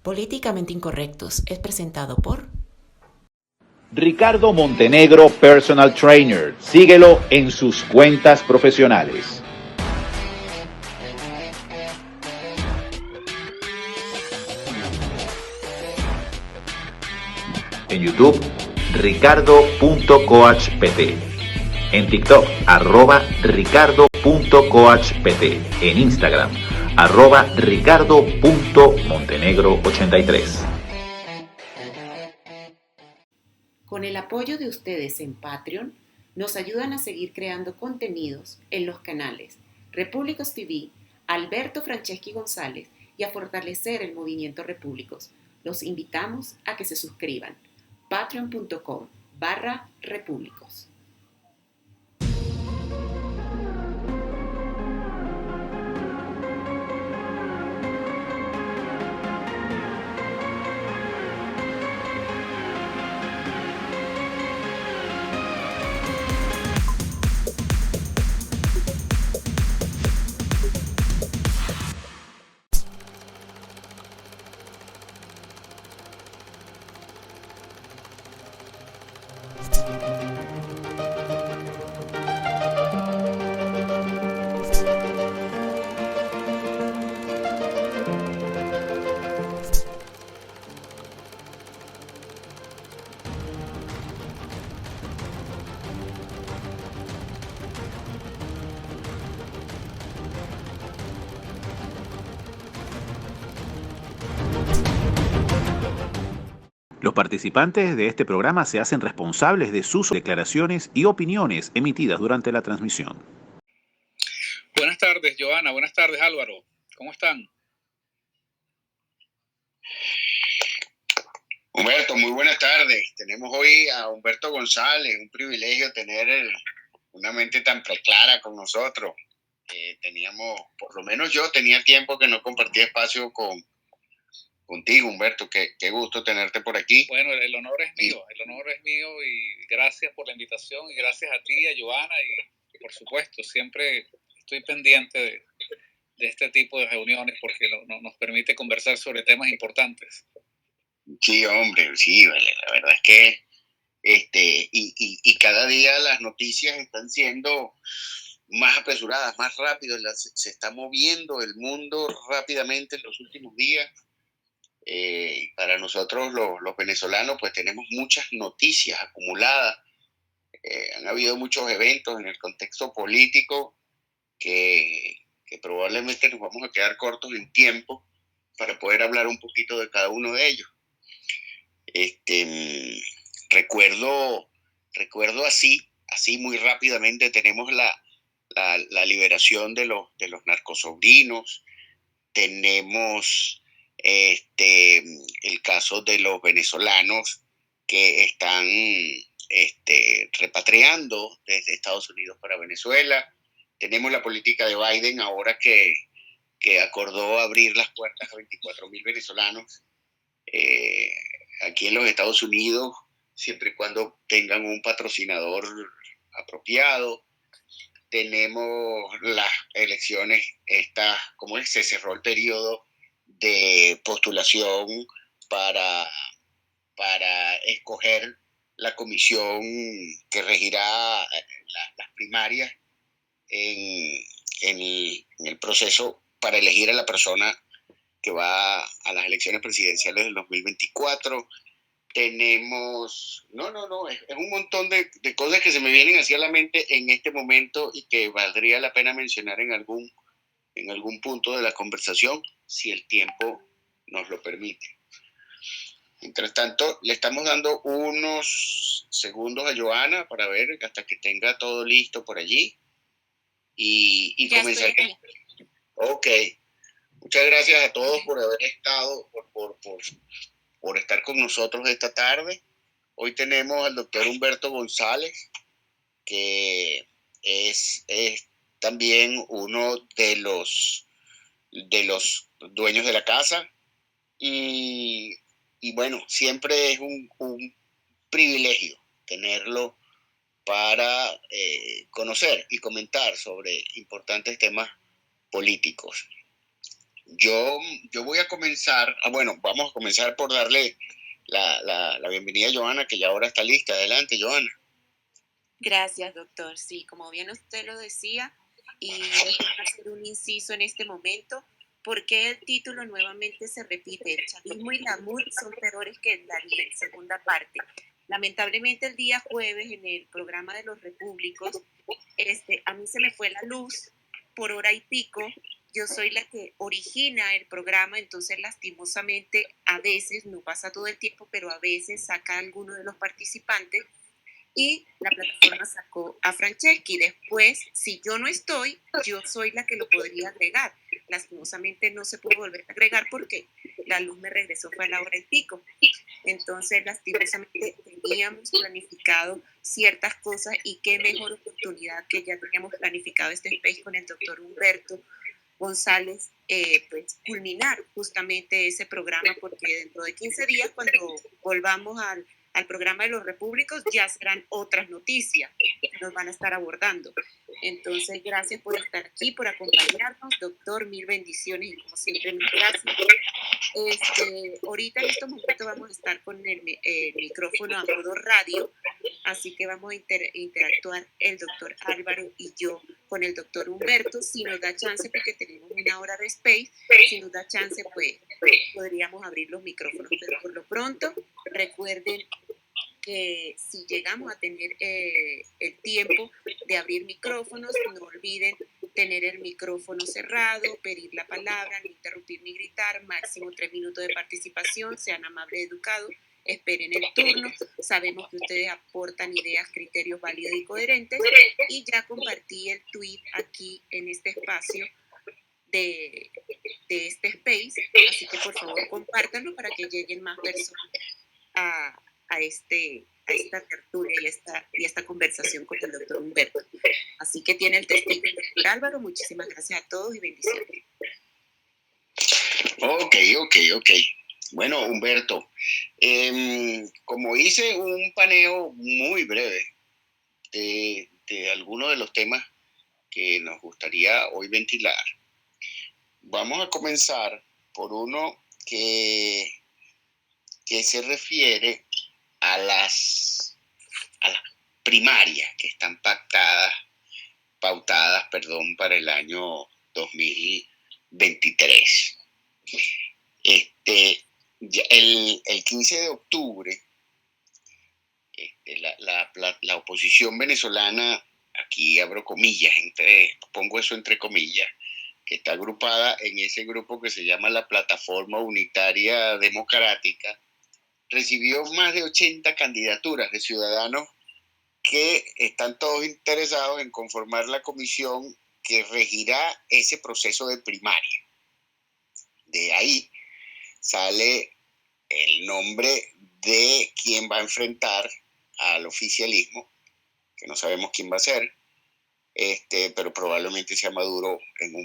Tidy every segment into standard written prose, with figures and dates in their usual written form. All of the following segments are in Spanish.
Políticamente Incorrectos es presentado por Ricardo Montenegro, Personal Trainer. Síguelo en sus cuentas profesionales. En YouTube, ricardo.coachpt. En TikTok, @ricardo.coachpt. En Instagram, @ricardo.montenegro83. Con el apoyo de ustedes en Patreon, nos ayudan a seguir creando contenidos en los canales Repúblicos TV, Alberto Franceschi González y a fortalecer el movimiento Repúblicos. Los invitamos a que se suscriban. patreon.com/repúblicos. Los participantes de este programa se hacen responsables de sus declaraciones y opiniones emitidas durante la transmisión. Buenas tardes, Joana. Buenas tardes, Álvaro. ¿Cómo están? Humberto, muy buenas tardes. Tenemos hoy a Humberto González, un privilegio tener una mente tan preclara con nosotros. Por lo menos yo tenía tiempo que no compartía espacio contigo, Humberto. Qué gusto tenerte por aquí. Bueno, el honor es mío, y gracias por la invitación y gracias a ti, a Joana y por supuesto, siempre estoy pendiente de este tipo de reuniones porque nos permite conversar sobre temas importantes. Sí, hombre, sí, vale, la verdad es que y cada día las noticias están siendo más apresuradas, más rápido, se está moviendo el mundo rápidamente en los últimos días. Para nosotros los venezolanos pues tenemos muchas noticias acumuladas. Han habido muchos eventos en el contexto político que probablemente nos vamos a quedar cortos en tiempo para poder hablar un poquito de cada uno de ellos. Recuerdo así muy rápidamente, tenemos la liberación de los narcosobrinos, tenemos el caso de los venezolanos que están repatriando desde Estados Unidos para Venezuela, tenemos la política de Biden ahora que acordó abrir las puertas a 24,000 venezolanos aquí en los Estados Unidos, siempre y cuando tengan un patrocinador apropiado. Tenemos las elecciones, se cerró el periodo de postulación para escoger la comisión que regirá las primarias en el proceso para elegir a la persona que va a las elecciones presidenciales del 2024. Tenemos, es un montón de cosas que se me vienen hacia la mente en este momento y que valdría la pena mencionar en algún punto de la conversación, si el tiempo nos lo permite. Mientras tanto, le estamos dando unos segundos a Joana para ver hasta que tenga todo listo por allí y comenzar. Ok. Muchas gracias a todos por haber estado, por estar con nosotros esta tarde. Hoy tenemos al doctor Humberto González, que es también uno de los dueños de la casa. Y bueno, siempre es un privilegio tenerlo para conocer y comentar sobre importantes temas políticos. Yo voy a comenzar, vamos a comenzar por darle la bienvenida a Johanna, que ya ahora está lista. Adelante, Johanna. Gracias, doctor. Sí, como bien usted lo decía, y déjeme hacer un inciso en este momento, porque el título nuevamente se repite: el chavismo y la MUD son peores que Darío, segunda parte. Lamentablemente el día jueves en el programa de los repúblicos, a mí se me fue la luz por hora y pico. Yo soy la que origina el programa, entonces lastimosamente a veces, no pasa todo el tiempo, pero a veces saca a alguno de los participantes y la plataforma sacó a Franceschi. Después, si yo no estoy, yo soy la que lo podría agregar. Lastimosamente no se pudo volver a agregar porque la luz me regresó, fue a la hora y pico. Entonces, lastimosamente teníamos planificado ciertas cosas y qué mejor oportunidad que ya teníamos planificado este space con el doctor Humberto González, pues culminar justamente ese programa, porque dentro de 15 días, cuando volvamos al programa de los repúblicos, ya serán otras noticias que nos van a estar abordando. Entonces, gracias por estar aquí, por acompañarnos, doctor, mil bendiciones y como siempre, mil gracias. Ahorita en estos momentos vamos a estar con el micrófono a modo radio, así que vamos a interactuar el doctor Álvaro y yo con el doctor Humberto. Si nos da chance, porque tenemos una hora de space, si nos da chance, pues podríamos abrir los micrófonos, pero por lo pronto recuerden que si llegamos a tener el tiempo de abrir micrófonos, no olviden tener el micrófono cerrado, pedir la palabra, no interrumpir ni gritar, máximo 3 minutos de participación, sean amables y educados, esperen el turno, sabemos que ustedes aportan ideas, criterios válidos y coherentes, y ya compartí el tweet aquí en este espacio de este space, así que por favor compártanlo para que lleguen más personas a esta tertulia y esta conversación con el doctor Humberto. Así que tiene el testigo el doctor Álvaro. Muchísimas gracias a todos y bendiciones. Ok. Bueno, Humberto, como hice un paneo muy breve de algunos de los temas que nos gustaría hoy ventilar, vamos a comenzar por uno que se refiere a las primarias que están pautadas para el año 2023. El 15 de octubre, la oposición venezolana, aquí abro comillas, pongo eso entre comillas, que está agrupada en ese grupo que se llama la Plataforma Unitaria Democrática, recibió más de 80 candidaturas de ciudadanos que están todos interesados en conformar la comisión que regirá ese proceso de primaria. De ahí sale el nombre de quien va a enfrentar al oficialismo, que no sabemos quién va a ser, pero probablemente sea Maduro en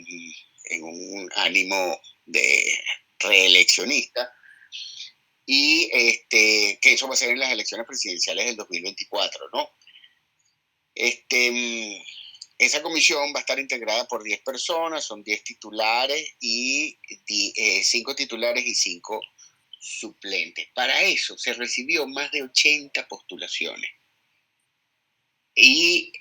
un ánimo de reeleccionista, y que eso va a ser en las elecciones presidenciales del 2024, ¿no? Esa comisión va a estar integrada por 10 personas, son 10 titulares y 5 titulares y 5 suplentes. Para eso se recibió más de 80 postulaciones. Y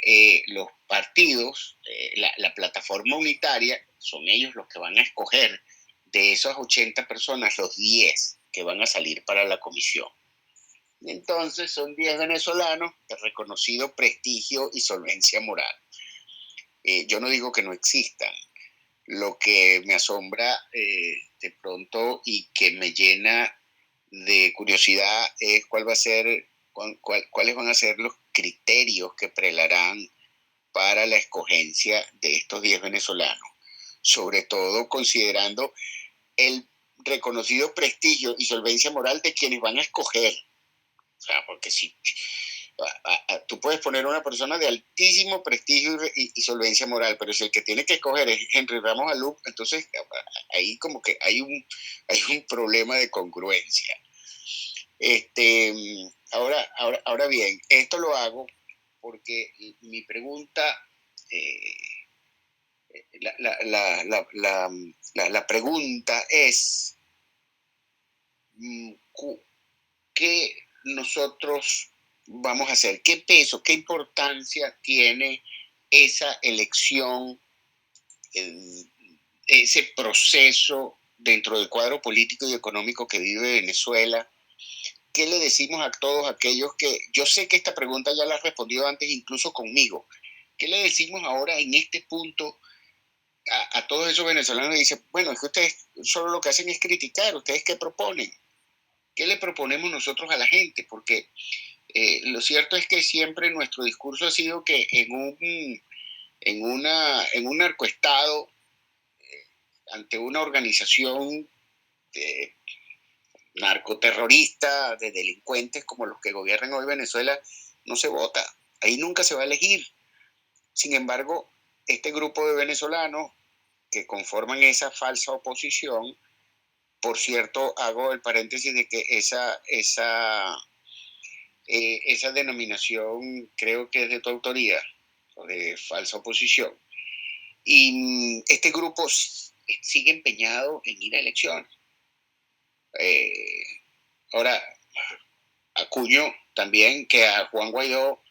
los partidos, la plataforma unitaria, son ellos los que van a escoger de esas 80 personas los 10 que van a salir para la comisión. Entonces son 10 venezolanos de reconocido prestigio y solvencia moral. Yo no digo que no existan. Lo que me asombra de pronto y que me llena de curiosidad es cuáles van a ser los criterios que prelarán para la escogencia de estos 10 venezolanos, sobre todo considerando el reconocido prestigio y solvencia moral de quienes van a escoger. O sea, porque si tú puedes poner una persona de altísimo prestigio y solvencia moral, pero si el que tiene que escoger es Henry Ramos Alup, entonces ahí como que hay un problema de congruencia. Ahora bien, esto lo hago porque mi pregunta la pregunta es, ¿qué nosotros vamos a hacer? ¿Qué peso, qué importancia tiene esa elección, ese proceso dentro del cuadro político y económico que vive Venezuela? ¿Qué le decimos a todos aquellos que, yo sé que esta pregunta ya la has respondido antes incluso conmigo, qué le decimos ahora en este punto a todos esos venezolanos que dicen, bueno, es que ustedes solo lo que hacen es criticar, ¿ustedes qué proponen? ¿Qué le proponemos nosotros a la gente? Porque lo cierto es que siempre nuestro discurso ha sido que en un narcoestado, ante una organización de narcoterrorista, de delincuentes como los que gobiernan hoy Venezuela, no se vota. Ahí nunca se va a elegir. Sin embargo, este grupo de venezolanos que conforman esa falsa oposición, por cierto, hago el paréntesis de que esa denominación creo que es de tu autoría, de falsa oposición. Y este grupo sigue empeñado en ir a elecciones. Ahora, acuño también que a Juan Guaidó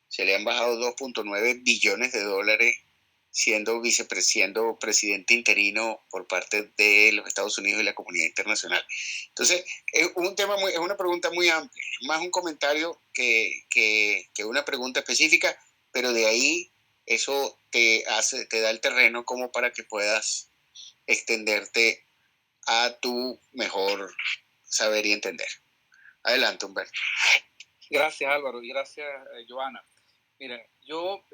se le han bajado 2.9 billones de dólares siendo presidente interino por parte de los Estados Unidos y la comunidad internacional. Entonces, es una pregunta muy amplia, más un comentario que una pregunta específica, pero de ahí eso te da el terreno como para que puedas extenderte a tu mejor saber y entender. Adelante, Humberto. Gracias, Álvaro, y gracias, Joana. Miren, yo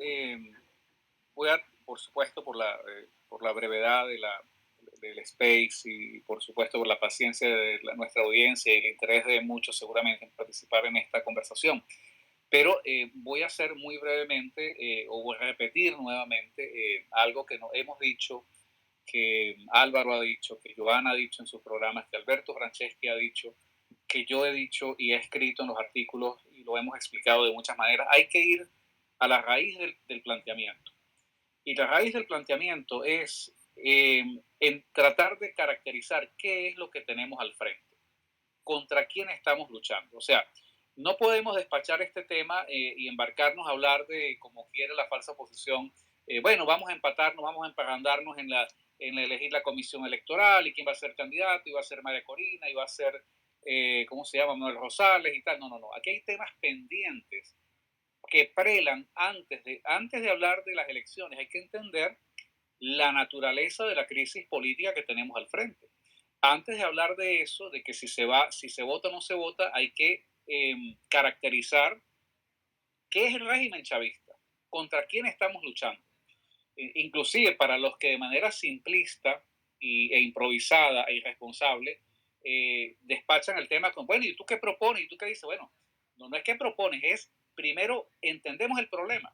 voy a, por supuesto, por la brevedad del space y, por supuesto, por la paciencia de nuestra audiencia y el interés de muchos, seguramente, en participar en esta conversación. Pero voy a hacer muy brevemente, o voy a repetir nuevamente algo que hemos dicho, que Álvaro ha dicho, que Joana ha dicho en sus programas, que Alberto Franceschi ha dicho, que yo he dicho y he escrito en los artículos y lo hemos explicado de muchas maneras. Hay que ir a la raíz del planteamiento. Y la raíz del planteamiento es en tratar de caracterizar qué es lo que tenemos al frente, contra quién estamos luchando. O sea, no podemos despachar este tema y embarcarnos a hablar de, como quiere la falsa oposición, bueno, vamos a empatarnos, vamos a emparandarnos en elegir la comisión electoral y quién va a ser candidato, y va a ser María Corina, y va a ser, ¿cómo se llama? Manuel Rosales y tal. No, no, no. Aquí hay temas pendientes que prelan antes de hablar de las elecciones. Hay que entender la naturaleza de la crisis política que tenemos al frente. Antes de hablar de eso, de que si se vota o no se vota, hay que caracterizar qué es el régimen chavista, contra quién estamos luchando. Inclusive para los que de manera simplista e improvisada e irresponsable despachan el tema con, bueno, ¿y tú qué propones? ¿Y tú qué dices? Bueno, no es que propones, es primero entendemos el problema.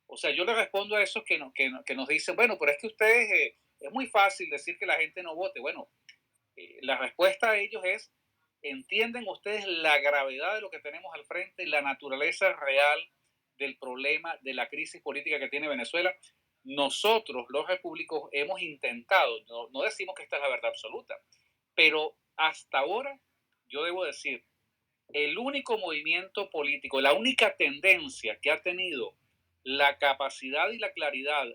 O sea, yo le respondo a esos que nos dicen, bueno, pero es que ustedes, es muy fácil decir que la gente no vote. Bueno, la respuesta a ellos es, ¿entienden ustedes la gravedad de lo que tenemos al frente, la naturaleza real del problema, de la crisis política que tiene Venezuela? Nosotros, los repúblicos, hemos intentado, no decimos que esta es la verdad absoluta, pero hasta ahora, yo debo decir, el único movimiento político, la única tendencia que ha tenido la capacidad y la claridad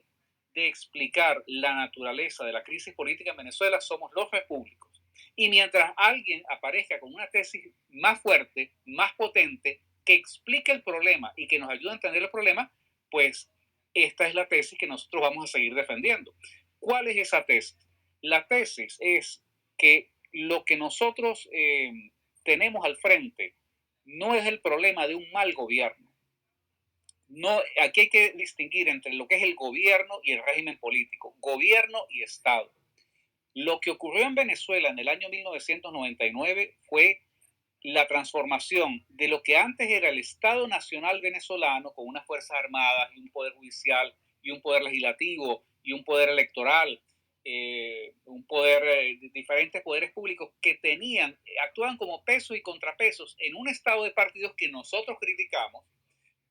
de explicar la naturaleza de la crisis política en Venezuela somos los repúblicos. Y mientras alguien aparezca con una tesis más fuerte, más potente, que explique el problema y que nos ayude a entender el problema, pues esta es la tesis que nosotros vamos a seguir defendiendo. ¿Cuál es esa tesis? La tesis es que lo que nosotros tenemos al frente no es el problema de un mal gobierno. No, aquí hay que distinguir entre lo que es el gobierno y el régimen político, gobierno y Estado. Lo que ocurrió en Venezuela en el año 1999 fue la transformación de lo que antes era el Estado Nacional venezolano, con unas fuerzas armadas y un poder judicial y un poder legislativo y un poder electoral, diferentes poderes públicos que actuaban como pesos y contrapesos en un estado de partidos que nosotros criticamos,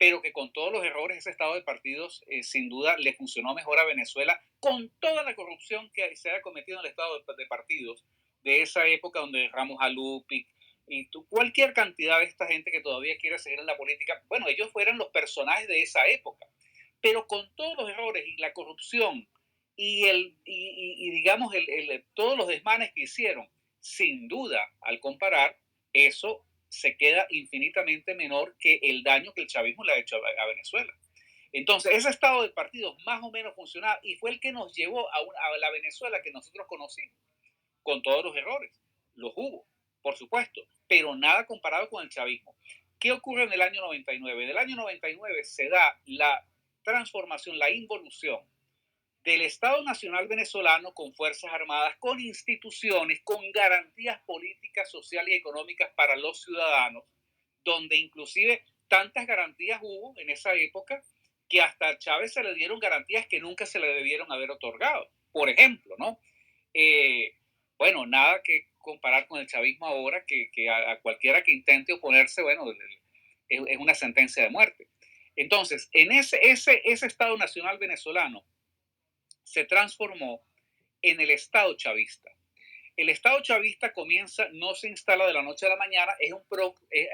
pero que con todos los errores ese estado de partidos sin duda le funcionó mejor a Venezuela, con toda la corrupción que se haya cometido en el estado de partidos de esa época, donde Ramos Alupi y cualquier cantidad de esta gente que todavía quiere seguir en la política. Bueno, ellos fueron los personajes de esa época, pero con todos los errores y la corrupción y digamos todos los desmanes que hicieron, sin duda, al comparar, eso se queda infinitamente menor que el daño que el chavismo le ha hecho a Venezuela. Entonces, ese estado de partidos más o menos funcionaba y fue el que nos llevó a la Venezuela que nosotros conocimos, con todos los errores. Los hubo, por supuesto, pero nada comparado con el chavismo. ¿Qué ocurre en el año 99? En el año 99 se da la transformación, la involución del Estado Nacional Venezolano con Fuerzas Armadas, con instituciones, con garantías políticas, sociales y económicas para los ciudadanos, donde inclusive tantas garantías hubo en esa época que hasta a Chávez se le dieron garantías que nunca se le debieron haber otorgado. Por ejemplo, ¿no? Bueno, nada que comparar con el chavismo ahora, que a cualquiera que intente oponerse, bueno, es una sentencia de muerte. Entonces, en ese Estado Nacional Venezolano se transformó en el Estado chavista. El Estado chavista no se instala de la noche a la mañana, es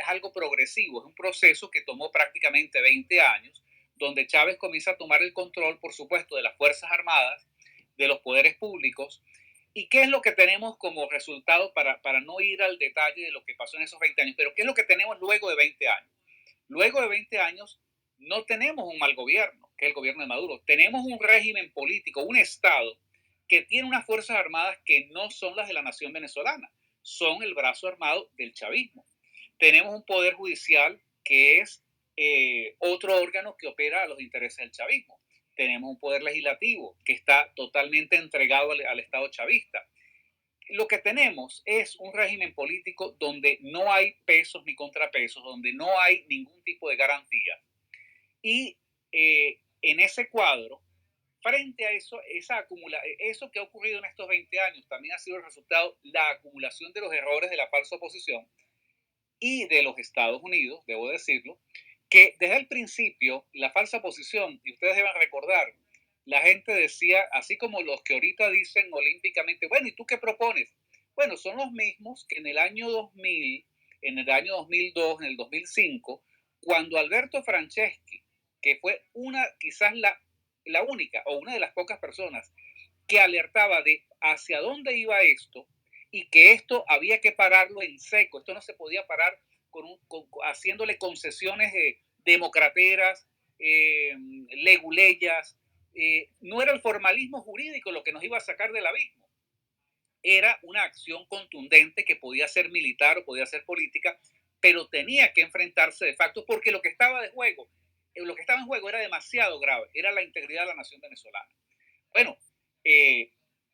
algo progresivo, es un proceso que tomó prácticamente 20 años, donde Chávez comienza a tomar el control, por supuesto, de las Fuerzas Armadas, de los poderes públicos. ¿Y qué es lo que tenemos como resultado para no ir al detalle de lo que pasó en esos 20 años? Pero ¿qué es lo que tenemos luego de 20 años? Luego de 20 años no tenemos un mal gobierno, que es el gobierno de Maduro. Tenemos un régimen político, un Estado que tiene unas fuerzas armadas que no son las de la nación venezolana, son el brazo armado del chavismo. Tenemos un poder judicial que es otro órgano que opera a los intereses del chavismo. Tenemos un poder legislativo que está totalmente entregado al Estado chavista. Lo que tenemos es un régimen político donde no hay pesos ni contrapesos, donde no hay ningún tipo de garantía. Y en ese cuadro, frente a eso, eso que ha ocurrido en estos 20 años también ha sido el resultado, la acumulación de los errores de la falsa oposición y de los Estados Unidos, debo decirlo, que desde el principio la falsa oposición, y ustedes deben recordar, la gente decía, así como los que ahorita dicen olímpicamente, bueno, ¿y tú qué propones? Bueno, son los mismos que en el año 2000, en el año 2002, en el 2005, cuando Alberto Franceschi, que fue quizás la única o una de las pocas personas que alertaba de hacia dónde iba esto y que esto había que pararlo en seco, esto no se podía parar haciéndole concesiones democrateras, leguleyas, no era el formalismo jurídico lo que nos iba a sacar del abismo, era una acción contundente que podía ser militar o podía ser política, pero tenía que enfrentarse de facto porque lo que estaba en juego era demasiado grave, era la integridad de la nación venezolana. Bueno,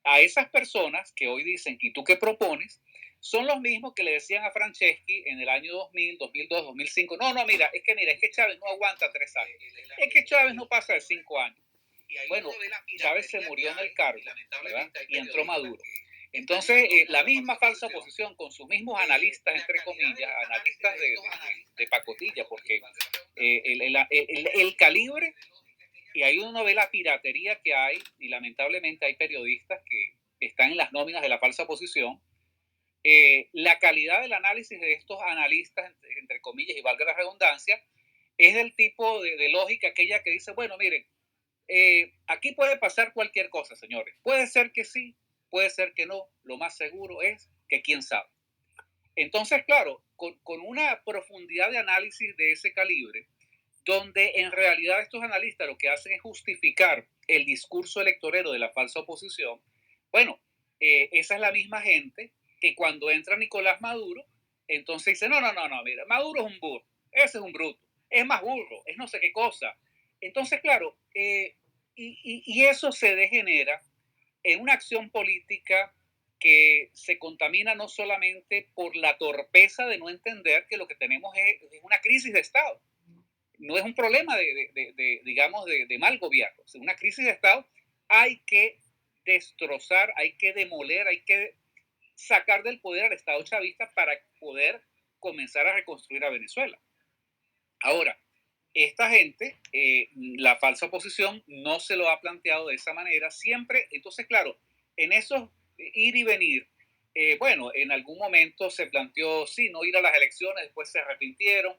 a esas personas que hoy dicen, ¿y tú qué propones? Son los mismos que le decían a Franceschi en el año 2000, 2002, 2005, no, mira, es que Chávez no aguanta 3 años, es que Chávez no pasa de 5 años. Bueno, Chávez se murió en el cargo, ¿verdad? Y entró Maduro. Entonces, la misma falsa oposición, con sus mismos analistas, entre comillas, analistas de pacotilla, porque el calibre, y ahí uno ve la piratería que hay, y lamentablemente hay periodistas que están en las nóminas de la falsa oposición. La calidad del análisis de estos analistas, entre comillas, y valga la redundancia, es del tipo de lógica aquella que dice, bueno, miren, aquí puede pasar cualquier cosa, señores. Puede ser que sí, puede ser que no. Lo más seguro es que quién sabe. Entonces, claro, con una profundidad de análisis de ese calibre, donde en realidad estos analistas lo que hacen es justificar el discurso electorero de la falsa oposición, bueno, esa es la misma gente que cuando entra Nicolás Maduro, entonces dice, no, mira, Maduro es un burro, ese es un bruto, es más burro, es no sé qué cosa. Entonces, claro, y eso se degenera en una acción política que se contamina no solamente por la torpeza de no entender que lo que tenemos es una crisis de Estado. No es un problema digamos, de mal gobierno. Es una crisis de Estado. Hay que destrozar, hay que demoler, hay que sacar del poder al Estado chavista para poder comenzar a reconstruir a Venezuela. Ahora, esta gente, la falsa oposición, no se lo ha planteado de esa manera siempre. Entonces, claro, en esos ir y venir, bueno, en algún momento se planteó, sí, no ir a las elecciones, después se arrepintieron,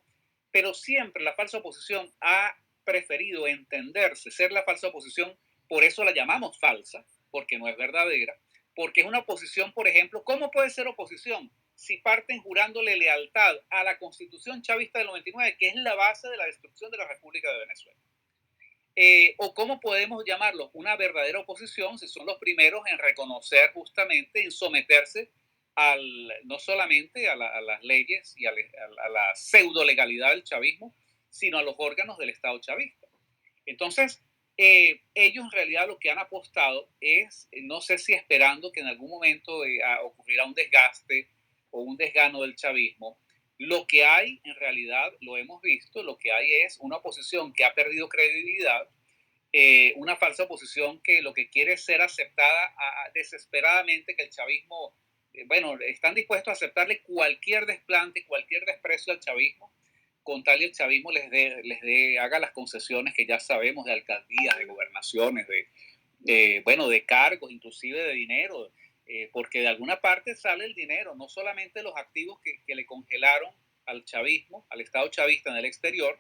pero siempre la falsa oposición ha preferido entenderse, ser la falsa oposición, por eso la llamamos falsa, porque no es verdadera, porque es una oposición, por ejemplo, ¿cómo puede ser oposición? Si parten jurándole lealtad a la Constitución chavista del 99, que es la base de la destrucción de la República de Venezuela. O cómo podemos llamarlo una verdadera oposición si son los primeros en reconocer justamente, en someterse no solamente a las leyes y a la pseudo legalidad del chavismo, sino a los órganos del Estado chavista. Entonces, ellos en realidad lo que han apostado es, no sé si esperando que en algún momento ocurrirá un desgaste o un desgano del chavismo, lo que hay en realidad, lo hemos visto, lo que hay es una oposición que ha perdido credibilidad, una falsa oposición que lo que quiere es ser aceptada desesperadamente, que el chavismo, bueno, están dispuestos a aceptarle cualquier desplante, cualquier desprecio al chavismo, con tal y el chavismo haga las concesiones que ya sabemos de alcaldías, de gobernaciones, bueno, de cargos, inclusive de dinero, porque de alguna parte sale el dinero, no solamente los activos que le congelaron al chavismo, al Estado chavista en el exterior,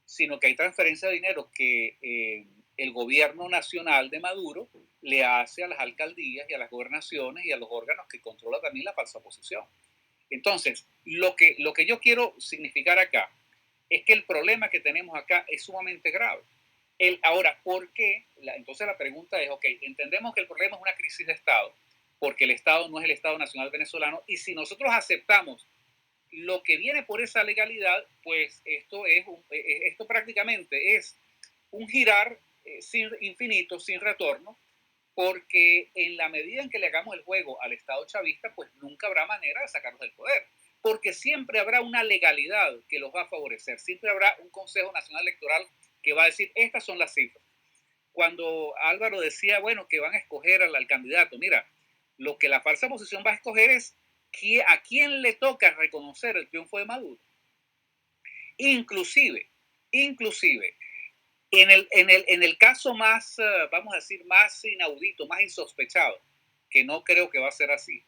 sino que hay transferencia de dinero que el gobierno nacional de Maduro le hace a las alcaldías y a las gobernaciones y a los órganos que controla también la falsa oposición. Entonces, lo que yo quiero significar acá es que el problema que tenemos acá es sumamente grave. Ahora, ¿por qué? Entonces la pregunta es, ok, entendemos que el problema es una crisis de Estado, porque el Estado no es el Estado Nacional venezolano, y si nosotros aceptamos lo que viene por esa legalidad, pues esto prácticamente es un girar sin infinito, sin retorno, porque en la medida en que le hagamos el juego al Estado chavista, pues nunca habrá manera de sacarlos del poder, porque siempre habrá una legalidad que los va a favorecer, siempre habrá un Consejo Nacional Electoral que va a decir, estas son las cifras. Cuando Álvaro decía, bueno, que van a escoger al candidato, mira, lo que la falsa oposición va a escoger es a quién le toca reconocer el triunfo de Maduro. Inclusive, en el caso más, vamos a decir, más inaudito, más insospechado, que no creo que va a ser así,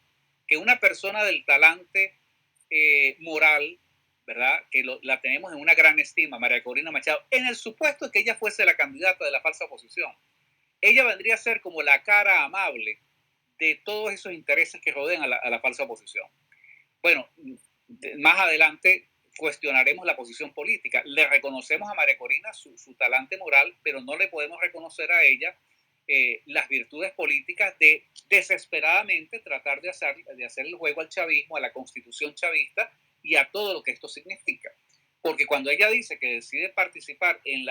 que una persona del talante moral, ¿verdad? Que la tenemos en una gran estima, María Corina Machado, en el supuesto de que ella fuese la candidata de la falsa oposición, ella vendría a ser como la cara amable de todos esos intereses que rodean a la falsa oposición. Bueno, más adelante cuestionaremos la posición política. Le reconocemos a María Corina su talante moral, pero no le podemos reconocer a ella las virtudes políticas de desesperadamente tratar de hacer el juego al chavismo, a la constitución chavista y a todo lo que esto significa. Porque cuando ella dice que decide participar en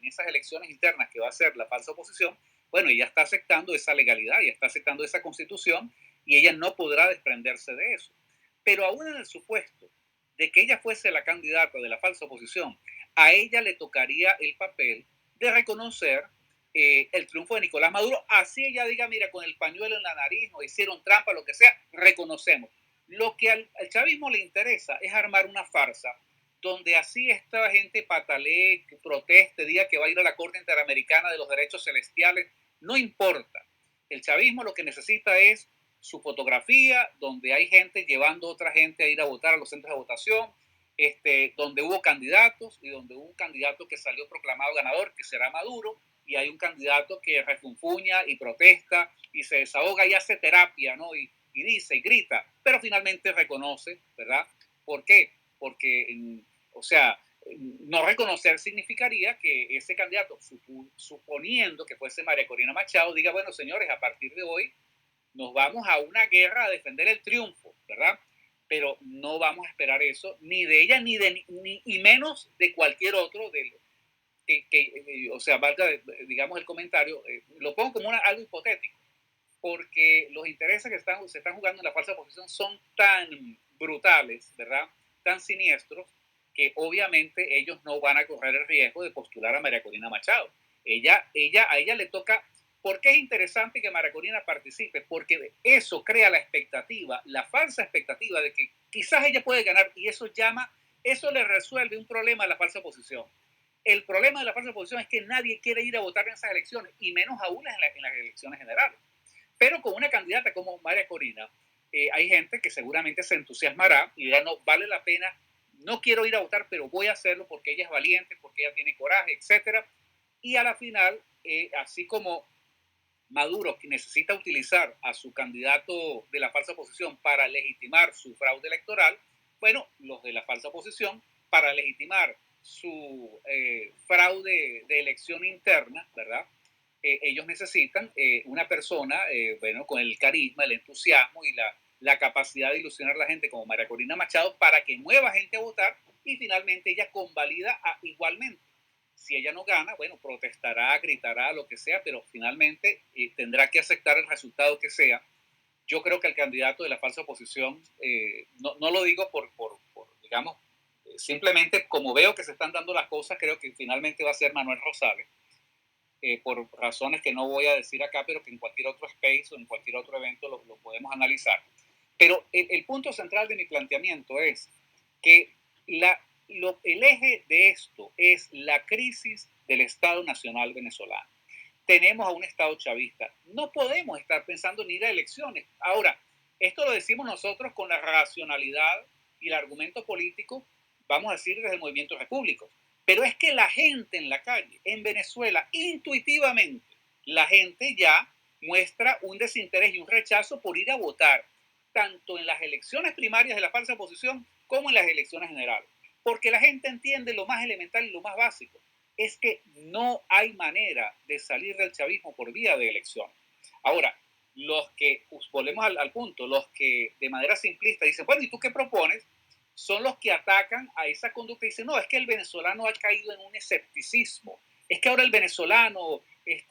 esas elecciones internas que va a ser la falsa oposición, bueno, ella está aceptando esa legalidad, ella está aceptando esa constitución y ella no podrá desprenderse de eso. Pero aún en el supuesto de que ella fuese la candidata de la falsa oposición, a ella le tocaría el papel de reconocer el triunfo de Nicolás Maduro, así ella diga, mira, con el pañuelo en la nariz, no hicieron trampa, lo que sea, reconocemos. Lo que al chavismo le interesa es armar una farsa donde así esta gente patalee, proteste, diga que va a ir a la Corte Interamericana de los Derechos Celestiales, no importa. El chavismo lo que necesita es su fotografía, donde hay gente llevando a otra gente a ir a votar a los centros de votación, donde hubo candidatos y donde hubo un candidato que salió proclamado ganador, que será Maduro, y hay un candidato que refunfuña y protesta y se desahoga y hace terapia, ¿no? Y dice y grita, pero finalmente reconoce, ¿verdad? ¿Por qué? Porque, o sea, no reconocer significaría que ese candidato, suponiendo que fuese María Corina Machado, diga, bueno, señores, a partir de hoy nos vamos a una guerra a defender el triunfo, ¿verdad? Pero no vamos a esperar eso, ni de ella, ni menos de cualquier otro o sea, valga, digamos, el comentario, lo pongo como algo hipotético, porque los intereses que se están jugando en la falsa oposición son tan brutales, ¿verdad? Tan siniestros, que obviamente ellos no van a correr el riesgo de postular a María Corina Machado. A ella le toca. ¿Por qué es interesante que María Corina participe? Porque eso crea la expectativa, la falsa expectativa de que quizás ella puede ganar, y eso le resuelve un problema a la falsa oposición. El problema de la falsa oposición es que nadie quiere ir a votar en esas elecciones, y menos aún en las elecciones generales. Pero con una candidata como María Corina, hay gente que seguramente se entusiasmará y dirá, no, vale la pena, no quiero ir a votar, pero voy a hacerlo porque ella es valiente, porque ella tiene coraje, etcétera. Y a la final, así como Maduro, que necesita utilizar a su candidato de la falsa oposición para legitimar su fraude electoral, bueno, los de la falsa oposición para legitimar su fraude de elección interna, ¿verdad? Ellos necesitan una persona, bueno, con el carisma, el entusiasmo y la capacidad de ilusionar a la gente como María Corina Machado para que mueva gente a votar y finalmente ella convalida igualmente. Si ella no gana, bueno, protestará, gritará, lo que sea, pero finalmente tendrá que aceptar el resultado que sea. Yo creo que el candidato de la falsa oposición, no lo digo por digamos, simplemente como veo que se están dando las cosas, creo que finalmente va a ser Manuel Rosales, por razones que no voy a decir acá, pero que en cualquier otro space o en cualquier otro evento lo podemos analizar. Pero el punto central de mi planteamiento es que el eje de esto es la crisis del Estado Nacional venezolano. Tenemos a un Estado chavista. No podemos estar pensando en ir a elecciones. Ahora, esto lo decimos nosotros con la racionalidad y el argumento político, vamos a decir, desde el movimiento repúblico. Pero es que la gente en la calle, en Venezuela, intuitivamente, la gente ya muestra un desinterés y un rechazo por ir a votar, tanto en las elecciones primarias de la falsa oposición como en las elecciones generales. Porque la gente entiende lo más elemental y lo más básico, es que no hay manera de salir del chavismo por vía de elección. Ahora, los que, pues, volvemos al punto, los que de manera simplista dicen, bueno, ¿y tú qué propones? Son los que atacan a esa conducta y dicen, no, es que el venezolano ha caído en un escepticismo, es que ahora el venezolano es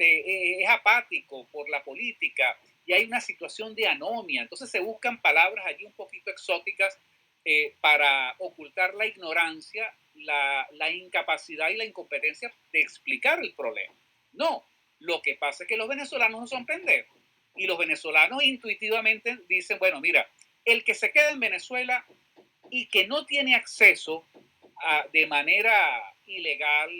apático por la política y hay una situación de anomia. Entonces se buscan palabras allí un poquito exóticas para ocultar la ignorancia, la incapacidad y la incompetencia de explicar el problema. No, lo que pasa es que los venezolanos no son pendejos y los venezolanos intuitivamente dicen, bueno, mira, el que se queda en Venezuela y que no tiene acceso de manera ilegal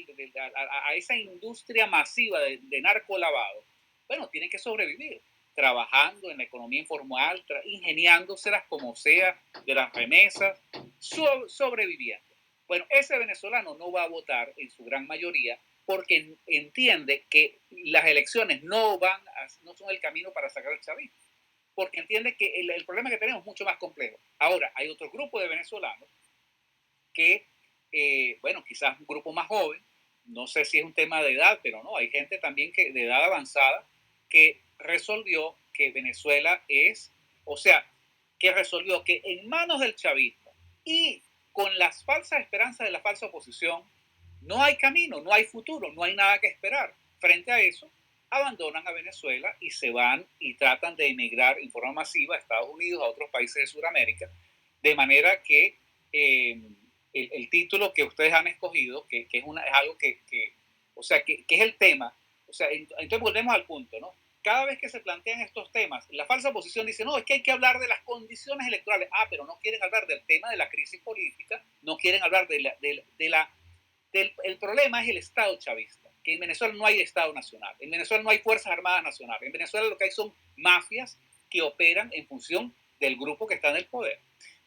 a esa industria masiva de narcolavado, bueno, tiene que sobrevivir trabajando en la economía informal, ingeniándoselas como sea, de las remesas, sobreviviendo. Bueno, ese venezolano no va a votar en su gran mayoría porque entiende que las elecciones no son el camino para sacar el chavismo, porque entiende que el problema que tenemos es mucho más complejo. Ahora, hay otro grupo de venezolanos que, bueno, quizás un grupo más joven, no sé si es un tema de edad, pero no, hay gente también que de edad avanzada que resolvió que Venezuela es, o sea, que resolvió que en manos del chavismo y con las falsas esperanzas de la falsa oposición, no hay camino, no hay futuro, no hay nada que esperar. Frente a eso, abandonan a Venezuela y se van y tratan de emigrar en forma masiva a Estados Unidos, a otros países de Sudamérica, de manera que el título que ustedes han escogido, que es algo o sea, que es el tema, o sea, entonces volvemos al punto, ¿no? Cada vez que se plantean estos temas, la falsa oposición dice, no, es que hay que hablar de las condiciones electorales. Ah, pero no quieren hablar del tema de la crisis política, no quieren hablar el problema es el Estado chavista, que en Venezuela no hay Estado nacional, en Venezuela no hay Fuerzas Armadas nacionales, en Venezuela lo que hay son mafias que operan en función del grupo que está en el poder.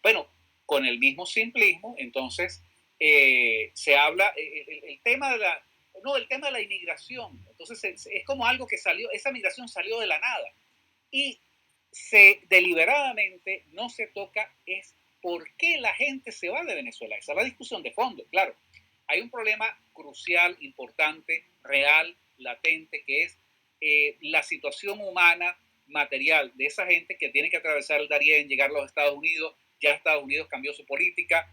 Bueno, con el mismo simplismo, entonces se habla, el tema de el tema de la inmigración, entonces es como algo que salió, esa migración salió de la nada y deliberadamente no se toca es por qué la gente se va de Venezuela. Esa es la discusión de fondo, claro. Hay un problema crucial, importante, real, latente, que es la situación humana, material de esa gente que tiene que atravesar el Darién, llegar a los Estados Unidos. Ya Estados Unidos cambió su política.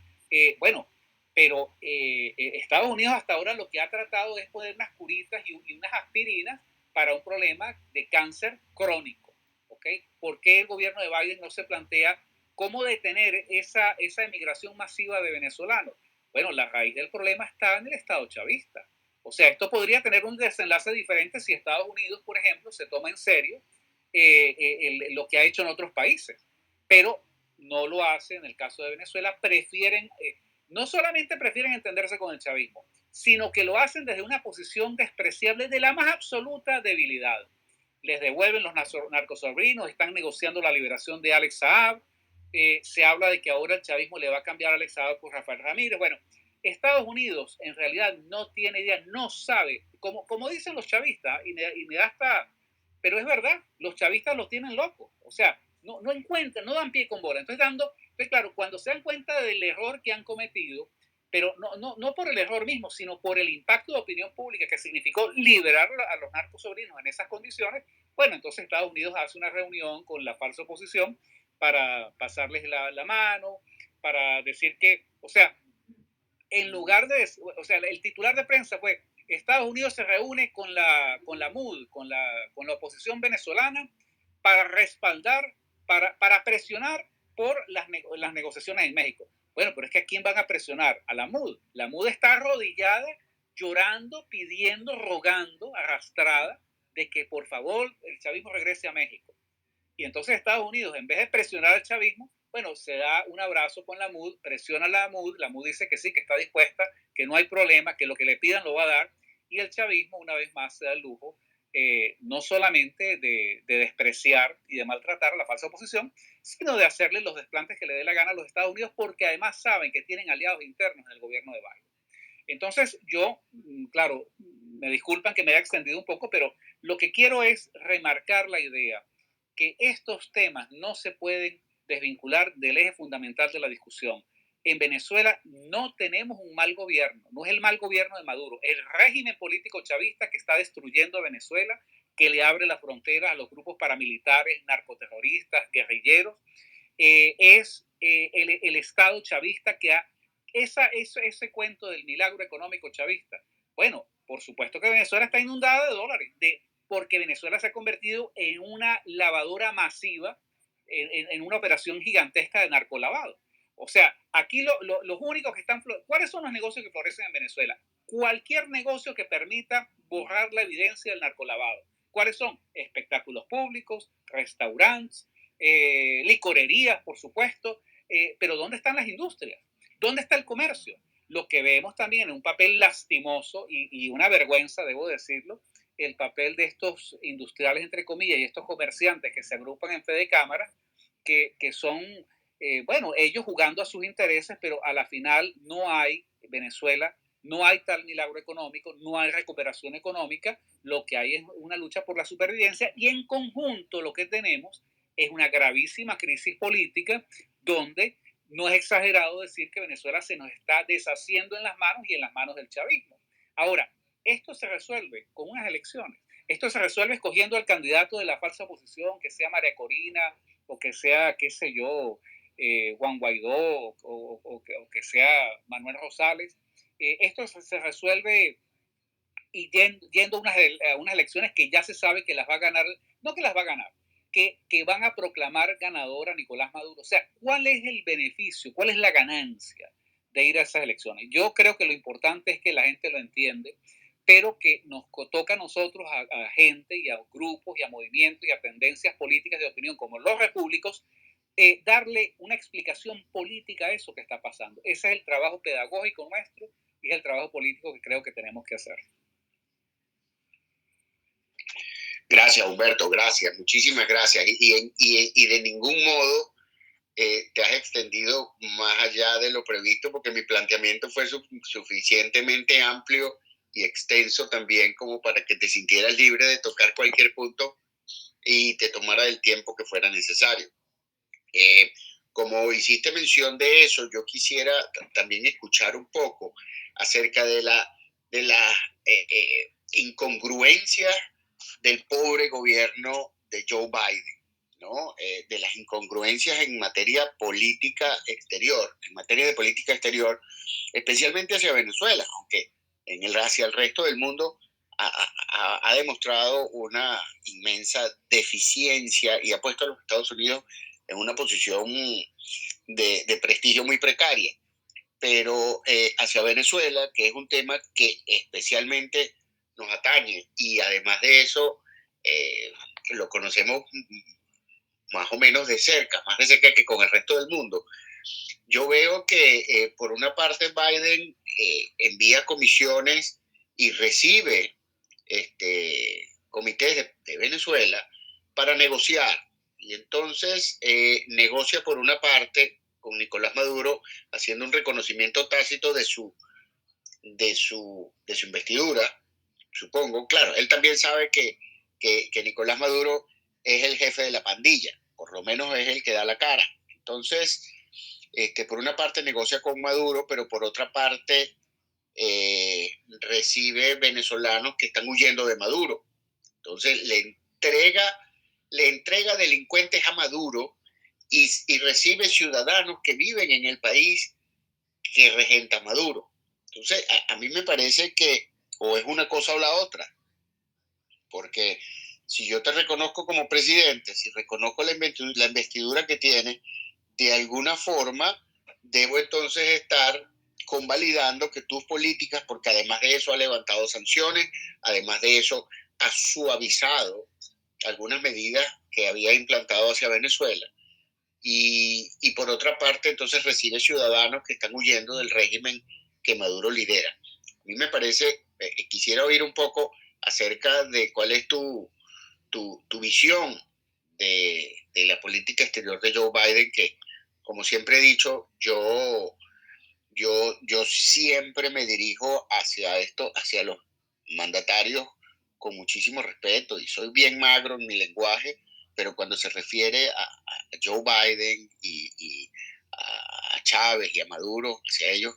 Bueno, pero Estados Unidos hasta ahora lo que ha tratado es poner unas curitas y unas aspirinas para un problema de cáncer crónico. ¿Okay? ¿Por qué el gobierno de Biden no se plantea cómo detener esa emigración masiva de venezolanos? Bueno, la raíz del problema está en el Estado chavista. O sea, esto podría tener un desenlace diferente si Estados Unidos, por ejemplo, se toma en serio lo que ha hecho en otros países. Pero no lo hace en el caso de Venezuela. No solamente prefieren entenderse con el chavismo, sino que lo hacen desde una posición despreciable de la más absoluta debilidad. Les devuelven los narcosobrinos, están negociando la liberación de Alex Saab, se habla de que ahora el chavismo le va a cambiar a Alex Saab por Rafael Ramírez. Bueno, Estados Unidos en realidad no tiene idea, no sabe, como dicen los chavistas, y me da hasta, pero es verdad, los chavistas los tienen locos, o sea, no encuentran, no dan pie con bola. Entonces, claro, cuando se dan cuenta del error que han cometido, pero no por el error mismo, sino por el impacto de opinión pública que significó liberar a los narcosobrinos en esas condiciones, bueno, entonces Estados Unidos hace una reunión con la falsa oposición para pasarles la mano, para decir que, o sea, en lugar de, o sea, el titular de prensa fue, Estados Unidos se reúne con la MUD, con la oposición venezolana, para respaldar, para presionar por las negociaciones en México. Bueno, pero es que ¿a quién van a presionar? A la MUD. La MUD está arrodillada, llorando, pidiendo, rogando, arrastrada, de que por favor el chavismo regrese a México. Y entonces Estados Unidos, en vez de presionar al chavismo, bueno, se da un abrazo con la MUD, presiona a la MUD dice que sí, que está dispuesta, que no hay problema, que lo que le pidan lo va a dar, y el chavismo una vez más se da el lujo no solamente de despreciar y de maltratar a la falsa oposición, sino de hacerle los desplantes que le dé la gana a los Estados Unidos, porque además saben que tienen aliados internos en el gobierno de Biden. Entonces yo, claro, me disculpan que me haya extendido un poco, pero lo que quiero es remarcar la idea que estos temas no se pueden desvincular del eje fundamental de la discusión. En Venezuela no tenemos un mal gobierno, no es el mal gobierno de Maduro, el régimen político chavista que está destruyendo a Venezuela, que le abre la frontera a los grupos paramilitares, narcoterroristas, guerrilleros, es el Estado chavista que ha... ese cuento del milagro económico chavista. Bueno, por supuesto que Venezuela está inundada de dólares, porque Venezuela se ha convertido en una lavadora masiva, en una operación gigantesca de narcolavado. O sea, aquí los únicos que están... ¿Cuáles son los negocios que florecen en Venezuela? Cualquier negocio que permita borrar la evidencia del narcolavado. ¿Cuáles son? Espectáculos públicos, restaurantes, licorerías, por supuesto, pero ¿dónde están las industrias? ¿Dónde está el comercio? Lo que vemos también en un papel lastimoso y una vergüenza, debo decirlo, el papel de estos industriales, entre comillas, y estos comerciantes que se agrupan en fe de cámara, que son, bueno, ellos jugando a sus intereses, pero a la final no hay Venezuela, no hay tal milagro económico, no hay recuperación económica, lo que hay es una lucha por la supervivencia y en conjunto lo que tenemos es una gravísima crisis política donde no es exagerado decir que Venezuela se nos está deshaciendo en las manos y en las manos del chavismo. Ahora, esto se resuelve con unas elecciones. Esto se resuelve escogiendo al candidato de la falsa oposición, que sea María Corina o que sea, qué sé yo, Juan Guaidó o que sea Manuel Rosales. Esto se resuelve y yendo a unas elecciones que ya se sabe que las va a ganar, no que las va a ganar, que van a proclamar ganador a Nicolás Maduro. O sea, ¿cuál es el beneficio? ¿Cuál es la ganancia de ir a esas elecciones? Yo creo que lo importante es que la gente lo entiende, pero que nos toca a nosotros, a gente y a grupos y a movimientos y a tendencias políticas de opinión como los repúblicos, darle una explicación política a eso que está pasando. Ese es el trabajo pedagógico nuestro y es el trabajo político que creo que tenemos que hacer. Gracias, Humberto, gracias, muchísimas gracias. Y de ningún modo te has extendido más allá de lo previsto, porque mi planteamiento fue suficientemente amplio y extenso también como para que te sintieras libre de tocar cualquier punto y te tomara el tiempo que fuera necesario. Como hiciste mención de eso, yo quisiera también escuchar un poco acerca de la incongruencia del pobre gobierno de Joe Biden, ¿no? De las incongruencias en materia política exterior, especialmente hacia Venezuela, aunque hacia el resto del mundo ha demostrado una inmensa deficiencia y ha puesto a los Estados Unidos en una posición de prestigio muy precaria. Pero hacia Venezuela, que es un tema que especialmente nos atañe y además de eso lo conocemos más o menos de cerca, más de cerca que con el resto del mundo. Yo veo que por una parte Biden envía comisiones y recibe comités de Venezuela para negociar. Y entonces negocia por una parte con Nicolás Maduro, haciendo un reconocimiento tácito de su investidura, supongo. Claro, él también sabe que Nicolás Maduro es el jefe de la pandilla, por lo menos es el que da la cara. Entonces, por una parte negocia con Maduro, pero por otra parte recibe venezolanos que están huyendo de Maduro. Entonces le entrega delincuentes a Maduro y recibe ciudadanos que viven en el país que regenta Maduro. Entonces, a mí me parece que o es una cosa o la otra, porque si yo te reconozco como presidente, si reconozco la investidura que tienes, de alguna forma debo entonces estar convalidando que tus políticas, porque además de eso ha levantado sanciones, además de eso ha suavizado algunas medidas que había implantado hacia Venezuela, y por otra parte entonces recibe ciudadanos que están huyendo del régimen que Maduro lidera. A mí me parece, quisiera oír un poco acerca de cuál es tu visión de la política exterior de Joe Biden, que como siempre he dicho, yo siempre me dirijo hacia los mandatarios con muchísimo respeto, y soy bien magro en mi lenguaje, pero cuando se refiere a Joe Biden y a Chávez y a Maduro, hacia ellos,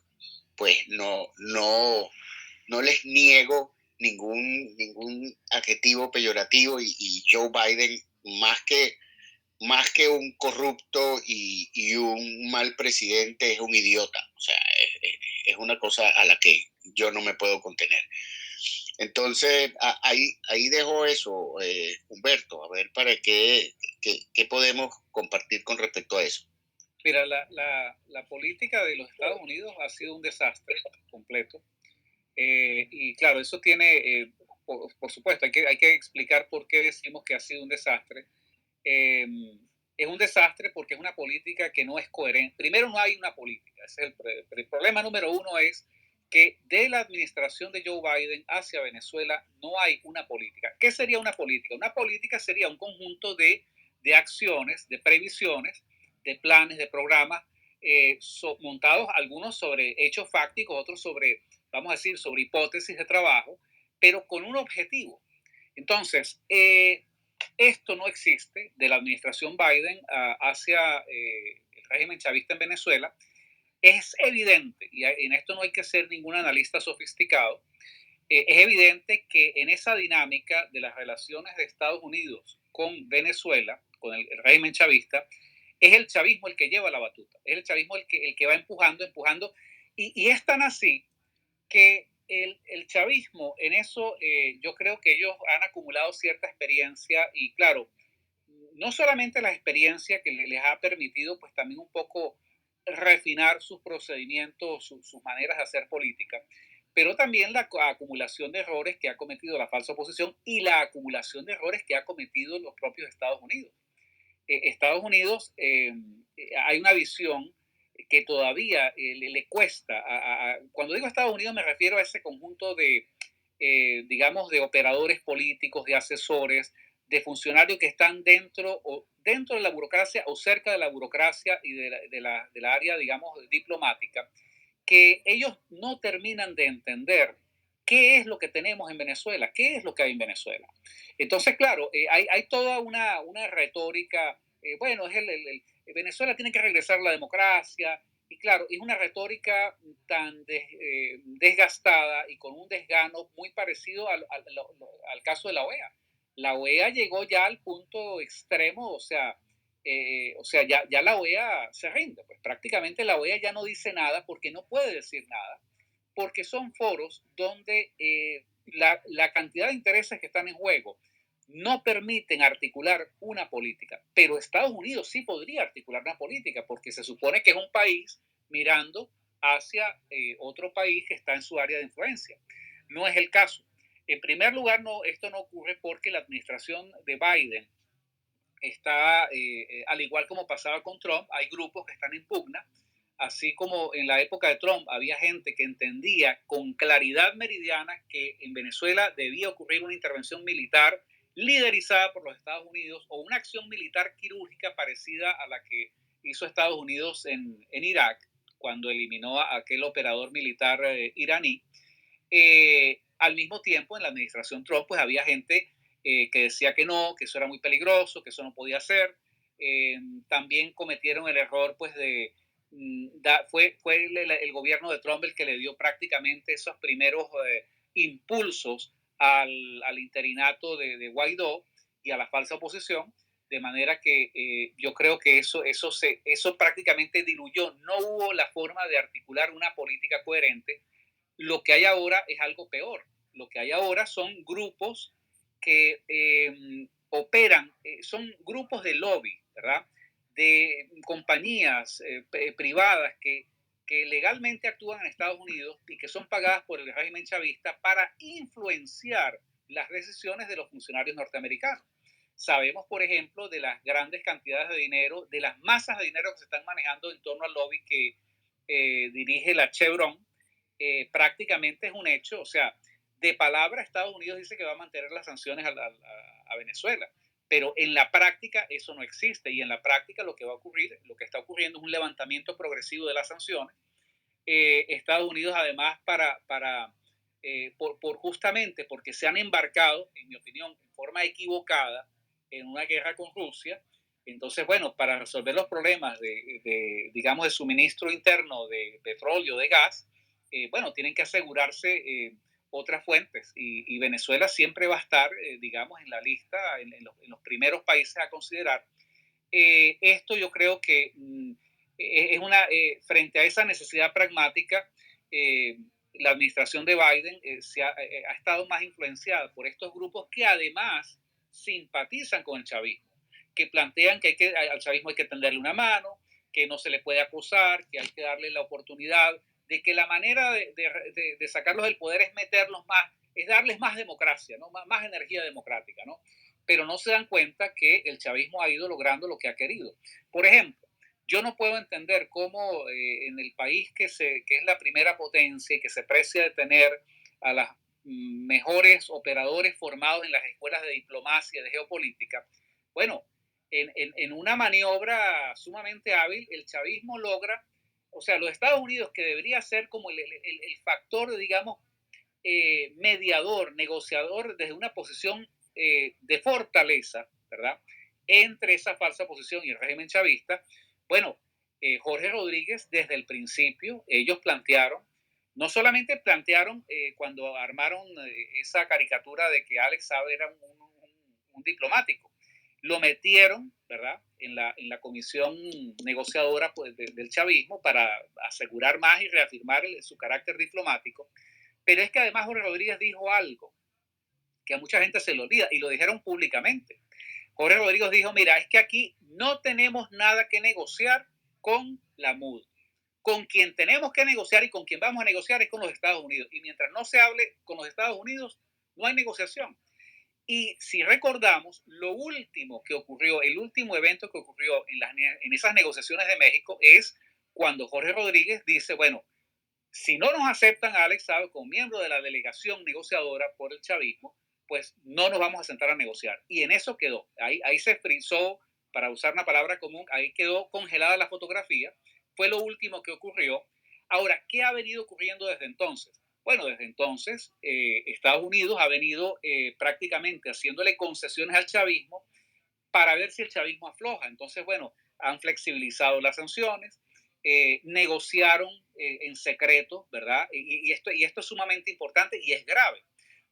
pues no les niego ningún adjetivo peyorativo, y Joe Biden, más que un corrupto y un mal presidente, es un idiota. O sea, es una cosa a la que yo no me puedo contener. Entonces, ahí dejo eso, Humberto, a ver para qué podemos compartir con respecto a eso. Mira, la política de los Estados Unidos ha sido un desastre completo. Y claro, eso tiene, por supuesto, hay que explicar por qué decimos que ha sido un desastre. Es un desastre porque es una política que no es coherente. Primero, no hay una política. Ese es el problema número uno, es que de la administración de Joe Biden hacia Venezuela no hay una política. ¿Qué sería una política? Una política sería un conjunto de acciones, de previsiones, de planes, de programas montados, algunos sobre hechos fácticos, otros sobre, vamos a decir, sobre hipótesis de trabajo, pero con un objetivo. Entonces, esto no existe de la administración Biden hacia el régimen chavista en Venezuela. Es evidente, y en esto no hay que ser ningún analista sofisticado, es evidente que en esa dinámica de las relaciones de Estados Unidos con Venezuela, con el régimen chavista, es el chavismo el que lleva la batuta, es el chavismo el que va empujando, y es tan así que el chavismo en eso, yo creo que ellos han acumulado cierta experiencia, y claro, no solamente la experiencia que les ha permitido pues también un poco refinar sus procedimientos, sus maneras de hacer política, pero también la acumulación de errores que ha cometido la falsa oposición y la acumulación de errores que ha cometido los propios Estados Unidos. Estados Unidos, hay una visión que todavía le cuesta. Cuando digo Estados Unidos me refiero a ese conjunto de, digamos, de operadores políticos, de asesores, de funcionarios que están dentro de la burocracia o cerca de la burocracia y de la área, digamos, diplomática, que ellos no terminan de entender qué es lo que tenemos en Venezuela, qué es lo que hay en Venezuela. Entonces, claro, hay toda una retórica, bueno, Venezuela tiene que regresar a la democracia, y claro, es una retórica tan desgastada y con un desgano muy parecido al caso de la OEA. La OEA llegó ya al punto extremo, o sea, ya la OEA se rinde, pues prácticamente la OEA ya no dice nada porque no puede decir nada, porque son foros donde la cantidad de intereses que están en juego no permiten articular una política, pero Estados Unidos sí podría articular una política porque se supone que es un país mirando hacia otro país que está en su área de influencia. No es el caso. En primer lugar, esto no ocurre porque la administración de Biden está, al igual como pasaba con Trump, hay grupos que están en pugna. así como en la época de Trump había gente que entendía con claridad meridiana que en Venezuela debía ocurrir una intervención militar liderizada por los Estados Unidos o una acción militar quirúrgica parecida a la que hizo Estados Unidos en Irak cuando eliminó a aquel operador militar iraní. Al mismo tiempo, en la administración Trump, pues había gente que decía que no, que eso era muy peligroso, que eso no podía ser. También cometieron el error, pues, fue el gobierno de Trump el que le dio prácticamente esos primeros impulsos al interinato de Guaidó y a la falsa oposición, de manera que yo creo que eso prácticamente diluyó. No hubo la forma de articular una política coherente. Lo que hay ahora es algo peor. Lo que hay ahora son grupos que operan, son grupos de lobby, ¿verdad? De compañías privadas que legalmente actúan en Estados Unidos y que son pagadas por el régimen chavista para influenciar las decisiones de los funcionarios norteamericanos. Sabemos, por ejemplo, de las grandes cantidades de dinero, de las masas de dinero que se están manejando en torno al lobby que dirige la Chevron. Prácticamente es un hecho, o sea, de palabra Estados Unidos dice que va a mantener las sanciones a Venezuela, pero en la práctica eso no existe y en la práctica lo que va a ocurrir, lo que está ocurriendo es un levantamiento progresivo de las sanciones. Estados Unidos además por justamente porque se han embarcado, en mi opinión, en forma equivocada en una guerra con Rusia. Entonces, bueno, para resolver los problemas digamos, de suministro interno de petróleo, de gas, bueno, tienen que asegurarse otras fuentes y Venezuela siempre va a estar, digamos, en la lista, en los primeros países a considerar. Esto yo creo que es frente a esa necesidad pragmática, la administración de Biden ha estado más influenciada por estos grupos que además simpatizan con el chavismo, que plantean que al chavismo hay que tenderle una mano, que no se le puede acusar, que hay que darle la oportunidad, de que la manera de sacarlos del poder es meterlos más, es darles más democracia, ¿no? Más energía democrática, ¿no? Pero no se dan cuenta que el chavismo ha ido logrando lo que ha querido. Por ejemplo, yo no puedo entender cómo en el país que es la primera potencia y que se precia de tener a las mejores operadores formados en las escuelas de diplomacia, de geopolítica, bueno, en una maniobra sumamente hábil, el chavismo logra, o sea, los Estados Unidos, que debería ser como el factor, digamos, mediador, negociador desde una posición de fortaleza, ¿verdad? Entre esa falsa posición y el régimen chavista. Bueno, Jorge Rodríguez, desde el principio, ellos plantearon, no solamente plantearon cuando armaron esa caricatura de que Alex Saab era un diplomático, lo metieron, ¿verdad?, en la comisión negociadora pues, del chavismo para asegurar más y reafirmar su carácter diplomático. Pero es que además Jorge Rodríguez dijo algo que a mucha gente se le olvida y lo dijeron públicamente. Jorge Rodríguez dijo, mira, es que aquí no tenemos nada que negociar con la MUD. Con quien tenemos que negociar y con quien vamos a negociar es con los Estados Unidos. Y mientras no se hable con los Estados Unidos, no hay negociación. Y si recordamos, lo último que ocurrió, el último evento que ocurrió en esas negociaciones de México es cuando Jorge Rodríguez dice, bueno, si no nos aceptan a Alex Saab como miembro de la delegación negociadora por el chavismo, pues no nos vamos a sentar a negociar. Y en eso quedó. Ahí se frizó, para usar una palabra común, ahí quedó congelada la fotografía. Fue lo último que ocurrió. Ahora, ¿qué ha venido ocurriendo desde entonces? Bueno, desde entonces Estados Unidos ha venido prácticamente haciéndole concesiones al chavismo para ver si el chavismo afloja. Entonces, bueno, han flexibilizado las sanciones, negociaron en secreto, ¿verdad? Y esto es sumamente importante y es grave,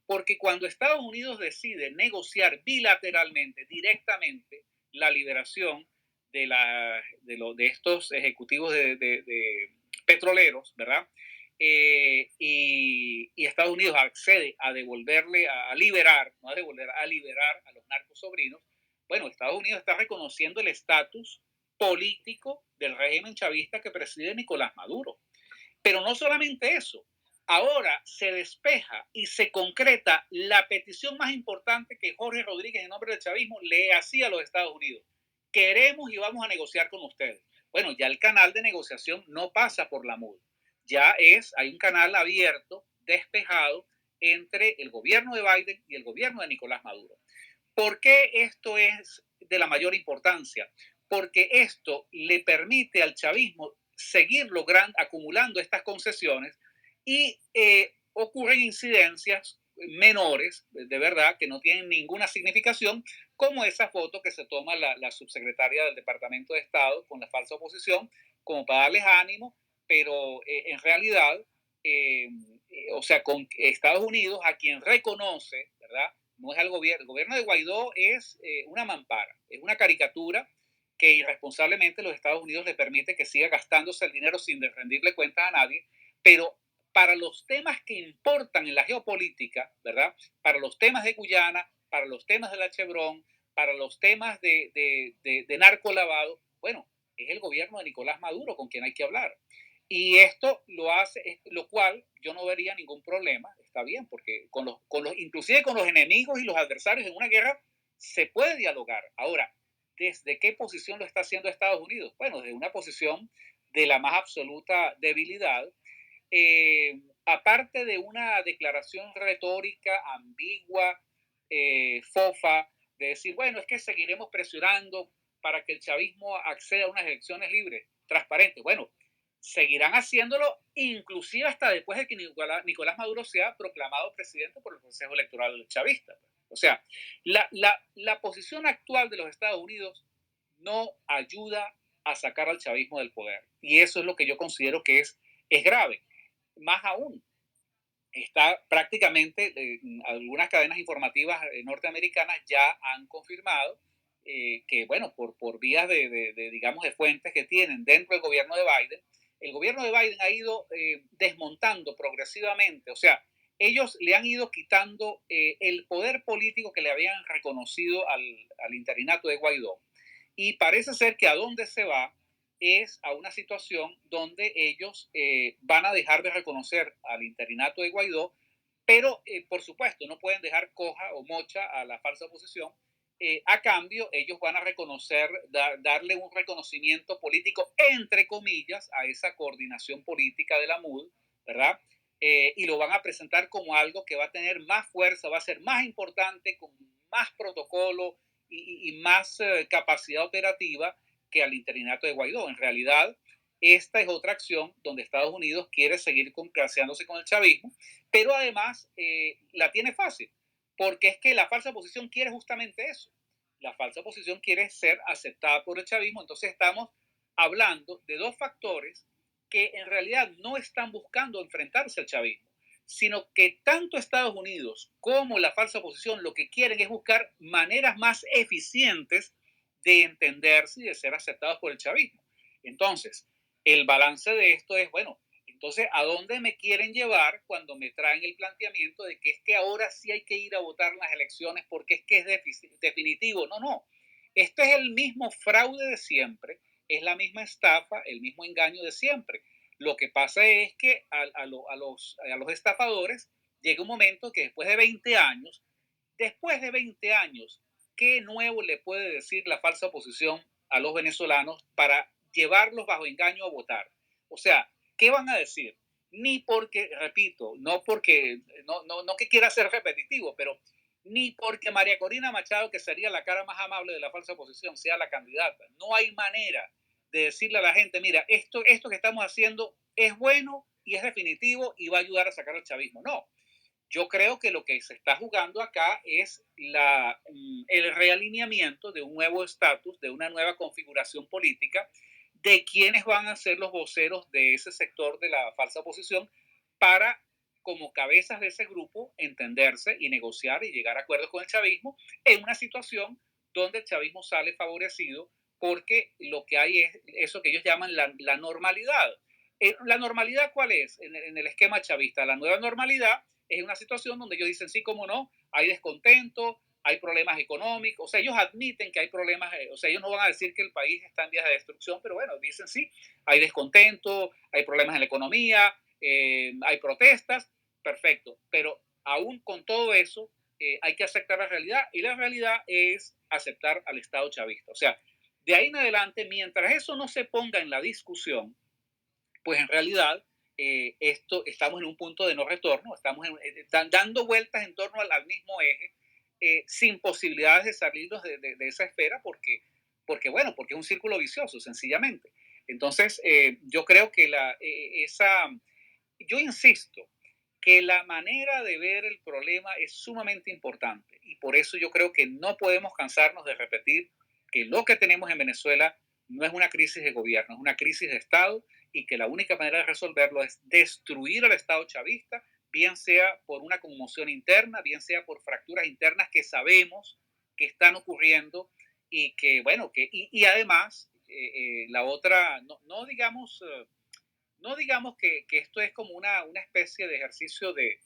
porque cuando Estados Unidos decide negociar bilateralmente, directamente, la liberación de estos ejecutivos de petroleros, ¿verdad? Y Estados Unidos accede a devolverle, a liberar, no a devolver, a liberar a los narcos sobrinos. Bueno, Estados Unidos está reconociendo el estatus político del régimen chavista que preside Nicolás Maduro. Pero no solamente eso, ahora se despeja y se concreta la petición más importante que Jorge Rodríguez, en nombre del chavismo, le hacía a los Estados Unidos. queremos y vamos a negociar con ustedes. Bueno, ya el canal de negociación no pasa por la MUD. Hay un canal abierto, despejado, entre el gobierno de Biden y el gobierno de Nicolás Maduro. ¿Por qué esto es de la mayor importancia? Porque esto le permite al chavismo seguir acumulando estas concesiones y ocurren incidencias menores, de verdad, que no tienen ninguna significación, como esa foto que se toma la subsecretaria del Departamento de Estado con la falsa oposición, como para darles ánimo, pero en realidad, o sea, con Estados Unidos, a quien reconoce, ¿verdad? No es al gobierno. El gobierno de Guaidó es una mampara, es una caricatura que irresponsablemente los Estados Unidos le permite que siga gastándose el dinero sin rendirle cuentas a nadie, pero para los temas que importan en la geopolítica, ¿verdad? Para los temas de Guyana, para los temas de la Chevron, para los temas de narcolavado, bueno, es el gobierno de Nicolás Maduro con quien hay que hablar. Y esto lo hace, lo cual yo no vería ningún problema, está bien, porque inclusive con los enemigos y los adversarios en una guerra se puede dialogar. Ahora, ¿desde qué posición lo está haciendo Estados Unidos? Bueno, desde una posición de la más absoluta debilidad, aparte de una declaración retórica ambigua, fofa, de decir, bueno, es que seguiremos presionando para que el chavismo acceda a unas elecciones libres, transparentes. Bueno, seguirán haciéndolo inclusive hasta después de que Nicolás Maduro sea proclamado presidente por el Consejo Electoral chavista. O sea, la posición actual de los Estados Unidos no ayuda a sacar al chavismo del poder. Y eso es lo que yo considero que es grave. Más aún, está prácticamente, algunas cadenas informativas norteamericanas ya han confirmado que, bueno, por vías digamos, de fuentes que tienen dentro del gobierno de Biden, el gobierno de Biden ha ido desmontando progresivamente, o sea, ellos le han ido quitando el poder político que le habían reconocido al interinato de Guaidó. Y parece ser que a dónde se va es a una situación donde ellos van a dejar de reconocer al interinato de Guaidó, pero por supuesto no pueden dejar coja o mocha a la falsa oposición. A cambio, ellos van a reconocer, darle un reconocimiento político, entre comillas, a esa coordinación política de la MUD, ¿verdad? Y lo van a presentar como algo que va a tener más fuerza, va a ser más importante, con más protocolo y más capacidad operativa que al interinato de Guaidó. En realidad, esta es otra acción donde Estados Unidos quiere seguir congraciándose con el chavismo, pero además la tiene fácil, porque es que la falsa oposición quiere justamente eso. La falsa oposición quiere ser aceptada por el chavismo, entonces estamos hablando de dos factores que en realidad no están buscando enfrentarse al chavismo, sino que tanto Estados Unidos como la falsa oposición lo que quieren es buscar maneras más eficientes de entenderse y de ser aceptados por el chavismo. Entonces, el balance de esto es, bueno, entonces, ¿a dónde me quieren llevar cuando me traen el planteamiento de que es que ahora sí hay que ir a votar en las elecciones porque es que es definitivo? No, no. Esto es el mismo fraude de siempre, es la misma estafa, el mismo engaño de siempre. Lo que pasa es que a los estafadores llega un momento que después de 20 años, ¿qué nuevo le puede decir la falsa oposición a los venezolanos para llevarlos bajo engaño a votar? O sea, ¿qué van a decir? Ni porque, repito, no que quiera ser repetitivo, pero ni porque María Corina Machado, que sería la cara más amable de la falsa oposición, sea la candidata. No hay manera de decirle a la gente, mira, esto que estamos haciendo es bueno y es definitivo y va a ayudar a sacar al chavismo. No, yo creo que lo que se está jugando acá es el realineamiento de un nuevo estatus, de una nueva configuración política, de quienes van a ser los voceros de ese sector de la falsa oposición para, como cabezas de ese grupo, entenderse y negociar y llegar a acuerdos con el chavismo en una situación donde el chavismo sale favorecido porque lo que hay es eso que ellos llaman la normalidad. ¿La normalidad cuál es en el esquema chavista? La nueva normalidad es una situación donde ellos dicen, sí, cómo no, hay descontento, hay problemas económicos, o sea, ellos admiten que hay problemas, o sea, ellos no van a decir que el país está en vías de destrucción, pero bueno, dicen sí, hay descontento, hay problemas en la economía, hay protestas, perfecto, pero aún con todo eso, hay que aceptar la realidad, y la realidad es aceptar al Estado chavista, o sea, De ahí en adelante, mientras eso no se ponga en la discusión, pues en realidad estamos en un punto de no retorno, dando vueltas en torno al mismo eje, sin posibilidades de salirnos de esa esfera, porque es un círculo vicioso, sencillamente. Entonces, yo creo que yo insisto que la manera de ver el problema es sumamente importante y por eso yo creo que no podemos cansarnos de repetir que lo que tenemos en Venezuela no es una crisis de gobierno, es una crisis de Estado y que la única manera de resolverlo es destruir al Estado chavista, bien sea por una conmoción interna, bien sea por fracturas internas que sabemos que están ocurriendo y que, bueno, y además, la otra, no digamos que esto es como una especie de ejercicio de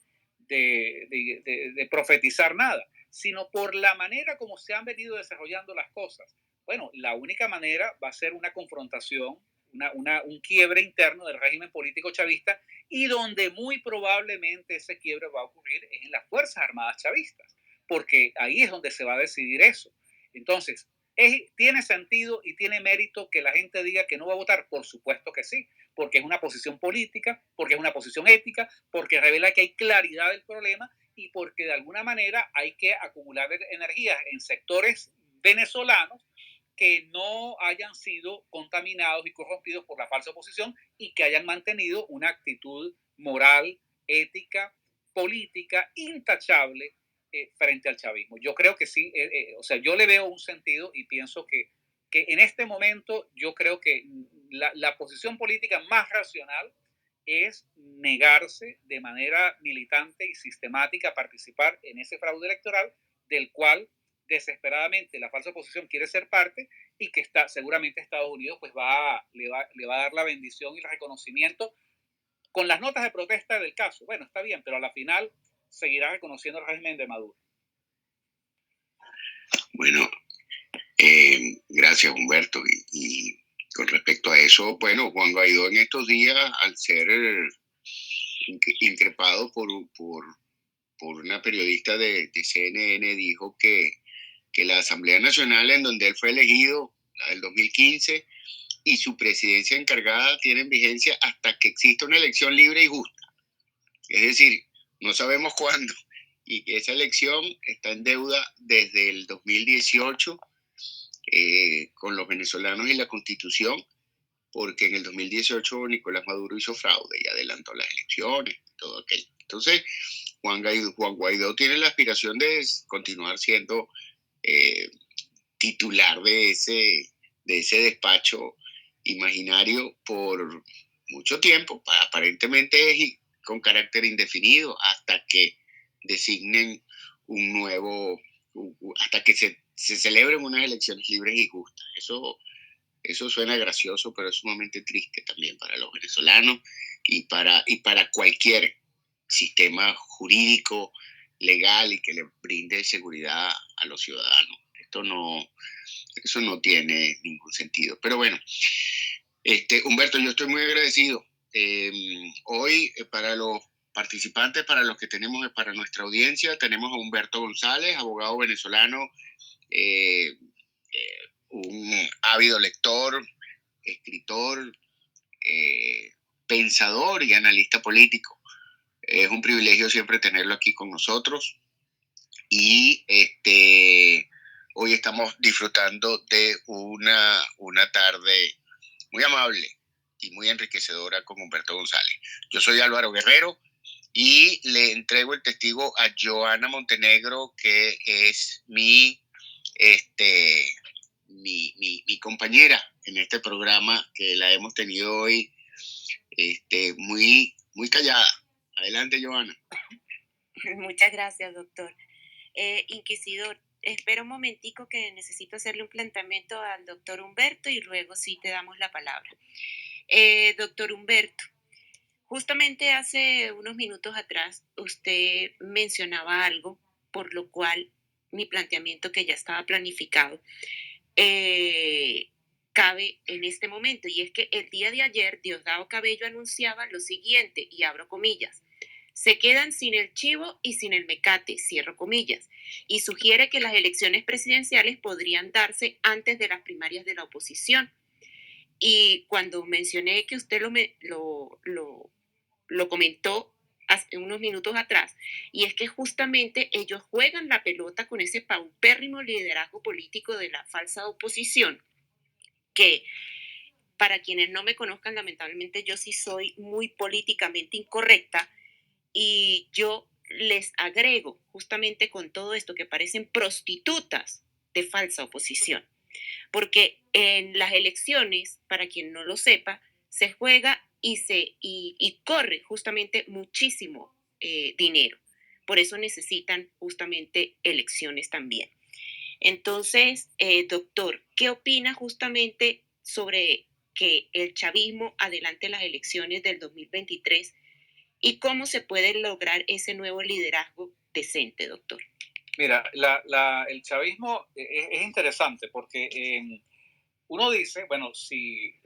profetizar nada, sino por la manera como se han venido desarrollando las cosas. Bueno, la única manera va a ser una confrontación, un quiebre interno del régimen político chavista y donde muy probablemente ese quiebre va a ocurrir es en las Fuerzas Armadas chavistas, porque ahí es donde se va a decidir eso. Entonces, ¿tiene sentido y tiene mérito que la gente diga que no va a votar? Por supuesto que sí, porque es una posición política, porque es una posición ética, porque revela que hay claridad del problema y porque de alguna manera hay que acumular energías en sectores venezolanos que no hayan sido contaminados y corrompidos por la falsa oposición y que hayan mantenido una actitud moral, ética, política, intachable frente al chavismo. Yo creo que sí, o sea, yo le veo un sentido y pienso que en este momento yo creo que la posición política más racional es negarse de manera militante y sistemática a participar en ese fraude electoral del cual desesperadamente la falsa oposición quiere ser parte y que seguramente Estados Unidos pues le va a dar la bendición y el reconocimiento con las notas de protesta del caso. Bueno, está bien, pero a la final seguirá reconociendo el régimen de Maduro. Bueno, gracias Humberto. Y con respecto a eso, bueno, Juan Guaidó en estos días, al ser increpado por una periodista de CNN, dijo que la Asamblea Nacional en donde él fue elegido, la del 2015, y su presidencia encargada tienen vigencia hasta que exista una elección libre y justa. Es decir, no sabemos cuándo. Y que esa elección está en deuda desde el 2018 con los venezolanos y la Constitución, porque en el 2018 Nicolás Maduro hizo fraude y adelantó las elecciones, todo aquello. Entonces, Juan Guaidó tiene la aspiración de continuar siendo titular de ese despacho imaginario por mucho tiempo, aparentemente con carácter indefinido, hasta que designen un nuevo, hasta que se celebren unas elecciones libres y justas. Eso suena gracioso, pero es sumamente triste también para los venezolanos y para cualquier sistema jurídico, legal y que le brinde seguridad a los ciudadanos. Eso no tiene ningún sentido. Pero bueno, Humberto, yo estoy muy agradecido. Hoy, para los participantes, para los que tenemos, para nuestra audiencia, tenemos a Humberto González, abogado venezolano, un ávido lector, escritor, pensador y analista político. Es un privilegio siempre tenerlo aquí con nosotros y hoy estamos disfrutando de una tarde muy amable y muy enriquecedora con Humberto González. Yo soy Álvaro Guerrero y le entrego el testigo a Joana Montenegro, que es mi compañera en este programa, que la hemos tenido hoy muy, muy callada. Adelante, Joana. Muchas gracias, doctor. Inquisidor, espera un momentico que necesito hacerle un planteamiento al doctor Humberto y luego sí te damos la palabra. Doctor Humberto, justamente hace unos minutos atrás usted mencionaba algo por lo cual mi planteamiento, que ya estaba planificado, cabe en este momento, y es que el día de ayer Diosdado Cabello anunciaba lo siguiente, y abro comillas: Se quedan sin el chivo y sin el mecate, cierro comillas, y sugiere que las elecciones presidenciales podrían darse antes de las primarias de la oposición. Y cuando mencioné que usted lo comentó hace unos minutos atrás, y es que justamente ellos juegan la pelota con ese paupérrimo liderazgo político de la falsa oposición, que para quienes no me conozcan, lamentablemente yo sí soy muy políticamente incorrecta, y yo les agrego justamente con todo esto que parecen prostitutas de falsa oposición. Porque en las elecciones, para quien no lo sepa, se juega y corre justamente muchísimo dinero. Por eso necesitan justamente elecciones también. Entonces, doctor, ¿qué opina justamente sobre que el chavismo adelante las elecciones del 2023 y cómo se puede lograr ese nuevo liderazgo decente, doctor? Mira, el chavismo es interesante porque uno dice, bueno, si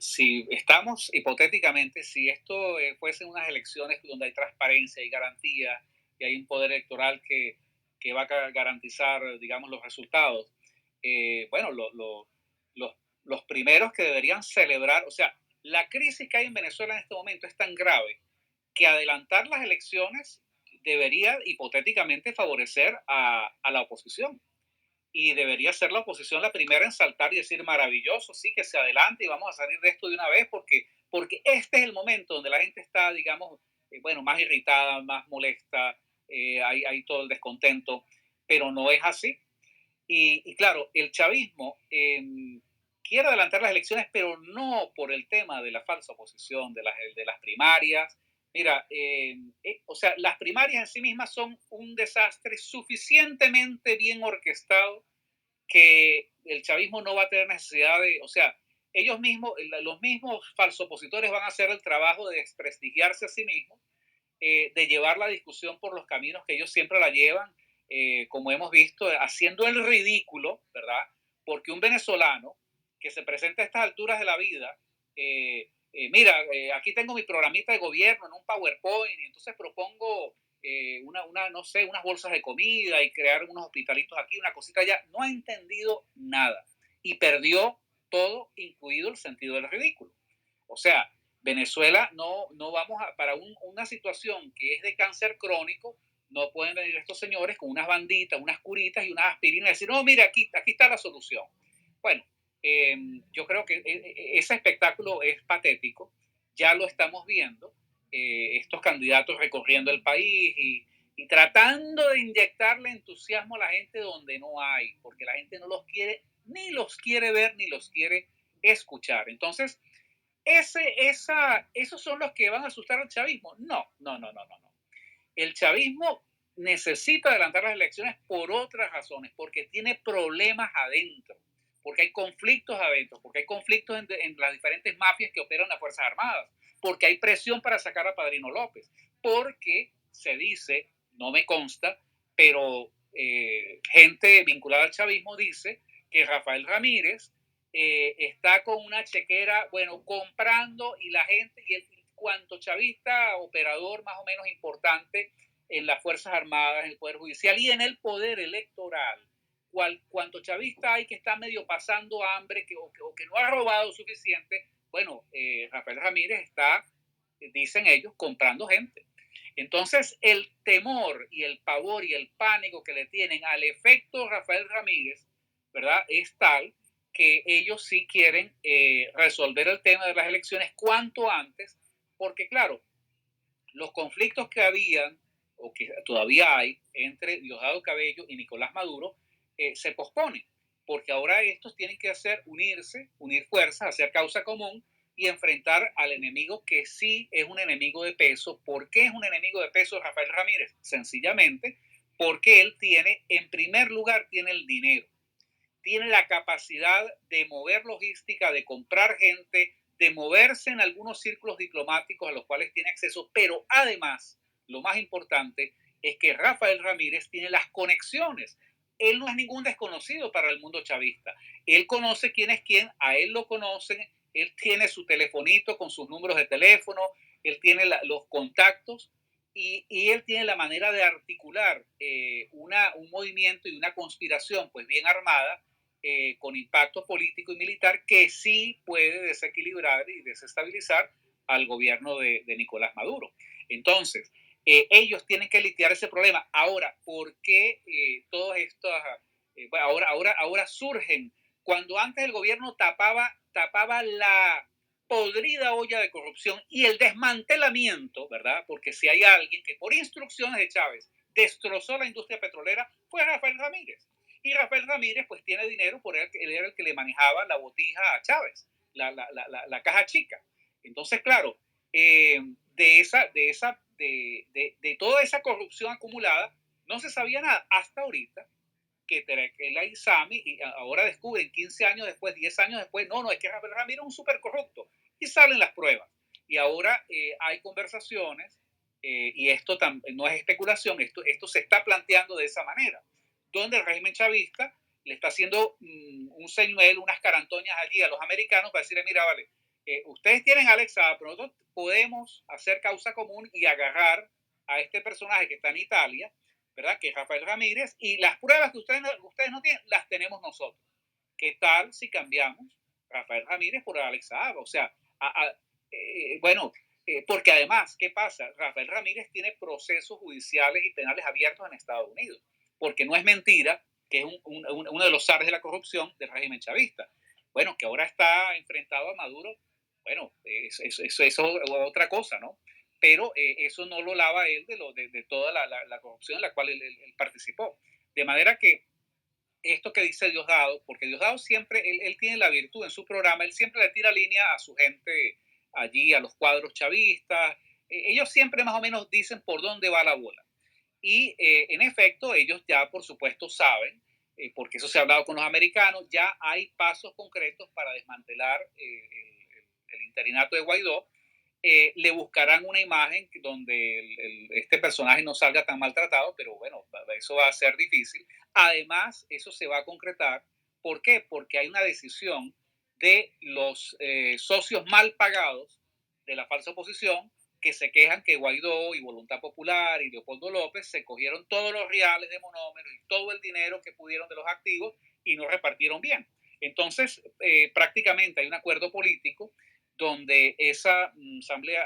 estamos hipotéticamente, si esto fuesen unas elecciones donde hay transparencia y garantía y hay un poder electoral que va a garantizar, digamos, los resultados, bueno, los, los primeros que deberían celebrar, o sea, la crisis que hay en Venezuela en este momento es tan grave que adelantar las elecciones debería hipotéticamente favorecer a la oposición. Y debería ser la oposición la primera en saltar y decir, maravilloso, sí, que se adelante y vamos a salir de esto de una vez, porque este es el momento donde la gente está, digamos, bueno, más irritada, más molesta, hay todo el descontento, pero no es así. Y claro, el chavismo quiere adelantar las elecciones, pero no por el tema de la falsa oposición, de las primarias. Mira, o sea, las primarias en sí mismas son un desastre suficientemente bien orquestado que el chavismo no va a tener necesidad de, o sea, ellos mismos, los mismos falsopositores van a hacer el trabajo de desprestigiarse a sí mismos, de llevar la discusión por los caminos que ellos siempre la llevan, como hemos visto, haciendo el ridículo, ¿verdad? Porque un venezolano que se presenta a estas alturas de la vida, mira, aquí tengo mi programita de gobierno en un PowerPoint y entonces propongo no sé, unas bolsas de comida y crear unos hospitalitos aquí, una cosita allá, no ha entendido nada y perdió todo, incluido el sentido del ridículo. O sea, Venezuela no vamos a, para una situación que es de cáncer crónico, no pueden venir estos señores con unas banditas, unas curitas y unas aspirinas y decir, no, mira, aquí está la solución. Bueno, yo creo que ese espectáculo es patético, ya lo estamos viendo, estos candidatos recorriendo el país y tratando de inyectarle entusiasmo a la gente donde no hay, porque la gente no los quiere, ni los quiere ver, ni los quiere escuchar. Entonces, esos son los que van a asustar al chavismo. No. El chavismo necesita adelantar las elecciones por otras razones, porque tiene problemas adentro, porque hay conflictos adentro, porque hay conflictos en las diferentes mafias que operan las Fuerzas Armadas, porque hay presión para sacar a Padrino López, porque se dice, no me consta, pero gente vinculada al chavismo dice que Rafael Ramírez está con una chequera, bueno, comprando y la gente, y el cuanto chavista, operador más o menos importante en las Fuerzas Armadas, en el Poder Judicial y en el Poder Electoral, cuanto chavista hay que está medio pasando hambre o que no ha robado suficiente, bueno, Rafael Ramírez está, dicen ellos, comprando gente. Entonces, el temor y el pavor y el pánico que le tienen al efecto Rafael Ramírez, ¿verdad? Es tal que ellos sí quieren resolver el tema de las elecciones cuanto antes, porque claro, los conflictos que habían o que todavía hay entre Diosdado Cabello y Nicolás Maduro se posponen, porque ahora estos tienen que unir fuerzas, hacer causa común y enfrentar al enemigo que sí es un enemigo de peso. ¿Por qué es un enemigo de peso Rafael Ramírez? Sencillamente porque él tiene, en primer lugar, tiene el dinero, tiene la capacidad de mover logística, de comprar gente, de moverse en algunos círculos diplomáticos a los cuales tiene acceso, pero además, lo más importante es que Rafael Ramírez tiene las conexiones. Él no es ningún desconocido para el mundo chavista. Él conoce quién es quién, a él lo conocen, él tiene su telefonito con sus números de teléfono, él tiene los contactos y él tiene la manera de articular un movimiento y una conspiración pues bien armada, con impacto político y militar, que sí puede desequilibrar y desestabilizar al gobierno de Nicolás Maduro. Entonces, ellos tienen que lidiar ese problema. Ahora, ¿por qué todas estas, bueno, ahora surgen? Cuando antes el gobierno tapaba la podrida olla de corrupción y el desmantelamiento, ¿verdad? Porque si hay alguien que por instrucciones de Chávez destrozó la industria petrolera, fue Rafael Ramírez. Y Rafael Ramírez pues tiene dinero, por él era el que le manejaba la botija a Chávez, la caja chica. Entonces, claro, de toda esa corrupción acumulada no se sabía nada hasta ahorita, que la ISAMI, y ahora descubren 15 años después, 10 años después, no, es que Rafael Ramírez es un súper corrupto, y salen las pruebas. Y ahora hay conversaciones, y esto no es especulación, esto se está planteando de esa manera, donde el régimen chavista le está haciendo un señuelo, unas carantoñas allí a los americanos para decirle, mira, vale, ustedes tienen a Alex Saab, pero nosotros podemos hacer causa común y agarrar a este personaje que está en Italia, ¿verdad? Que es Rafael Ramírez, y las pruebas que ustedes no tienen, las tenemos nosotros. ¿Qué tal si cambiamos Rafael Ramírez por Alex Saab? O sea, bueno, porque además, ¿qué pasa? Rafael Ramírez tiene procesos judiciales y penales abiertos en Estados Unidos, porque no es mentira que es uno de los zares de la corrupción del régimen chavista. Bueno, que ahora está enfrentado a Maduro, bueno, eso es otra cosa, ¿no? Pero eso no lo lava él de toda la corrupción en la cual él participó. De manera que esto que dice Diosdado, porque Diosdado siempre, él tiene la virtud en su programa, él siempre le tira línea a su gente allí, a los cuadros chavistas, ellos siempre más o menos dicen por dónde va la bola. Y en efecto, ellos ya por supuesto saben, porque eso se ha hablado con los americanos, ya hay pasos concretos para desmantelar el interinato de Guaidó. Le buscarán una imagen donde este personaje no salga tan maltratado, pero bueno, eso va a ser difícil. Además, eso se va a concretar. ¿Por qué? Porque hay una decisión de los socios mal pagados de la falsa oposición, que se quejan que Guaidó y Voluntad Popular y Leopoldo López se cogieron todos los reales de monómeros y todo el dinero que pudieron de los activos y no repartieron bien. Entonces, prácticamente hay un acuerdo político donde esa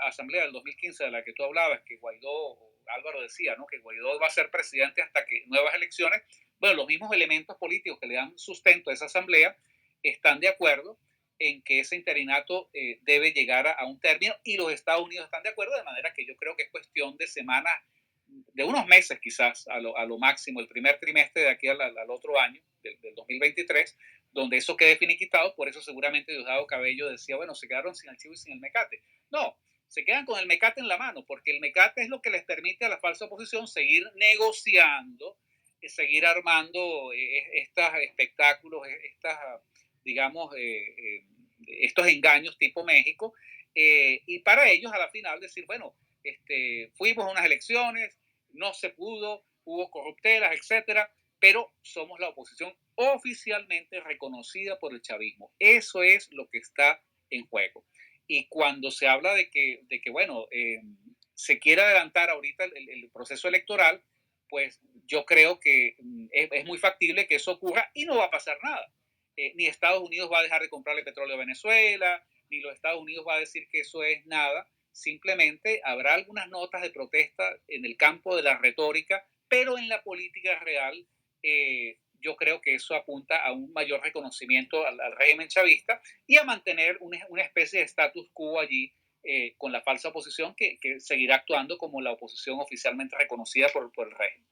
asamblea del 2015 de la que tú hablabas, que Guaidó, Álvaro decía, ¿no? Que Guaidó va a ser presidente hasta que nuevas elecciones. Bueno, los mismos elementos políticos que le dan sustento a esa asamblea están de acuerdo en que ese interinato debe llegar a un término, y los Estados Unidos están de acuerdo, de manera que yo creo que es cuestión de semanas, de unos meses quizás, a lo máximo, el primer trimestre de aquí al otro año, del 2023, donde eso quede finiquitado. Por eso seguramente Diosdado Cabello decía, bueno, se quedaron sin el chivo y sin el mecate. No, se quedan con el mecate en la mano, porque el mecate es lo que les permite a la falsa oposición seguir negociando, seguir armando estos espectáculos, digamos, estos engaños tipo México, y para ellos a la final decir, bueno, fuimos a unas elecciones, no se pudo, hubo corruptelas, etcétera, pero somos la oposición oficialmente reconocida por el chavismo. Eso es lo que está en juego. Y cuando se habla de que bueno, se quiere adelantar ahorita el proceso electoral, pues yo creo que es muy factible que eso ocurra y no va a pasar nada. Ni Estados Unidos va a dejar de comprarle petróleo a Venezuela, ni los Estados Unidos va a decir que eso es nada. Simplemente habrá algunas notas de protesta en el campo de la retórica, pero en la política real yo creo que eso apunta a un mayor reconocimiento al régimen chavista y a mantener una especie de status quo allí, con la falsa oposición que seguirá actuando como la oposición oficialmente reconocida por el régimen.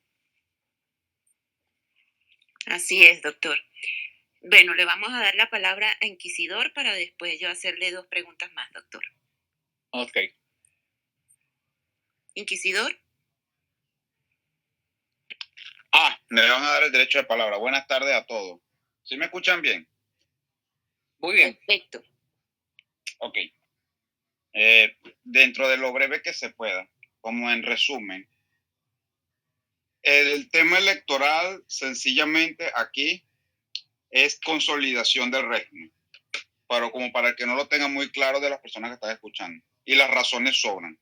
Así es, doctor. Bueno, le vamos a dar la palabra a Inquisidor para después yo hacerle 2 preguntas más, doctor. Ok. Inquisidor. Me van a dar el derecho de palabra. Buenas tardes a todos. ¿Sí me escuchan bien? Muy bien. Perfecto. Ok. Dentro de lo breve que se pueda, como en resumen, el tema electoral sencillamente aquí es consolidación del régimen, pero como para que no lo tengan muy claro de las personas que están escuchando. Y las razones sobran.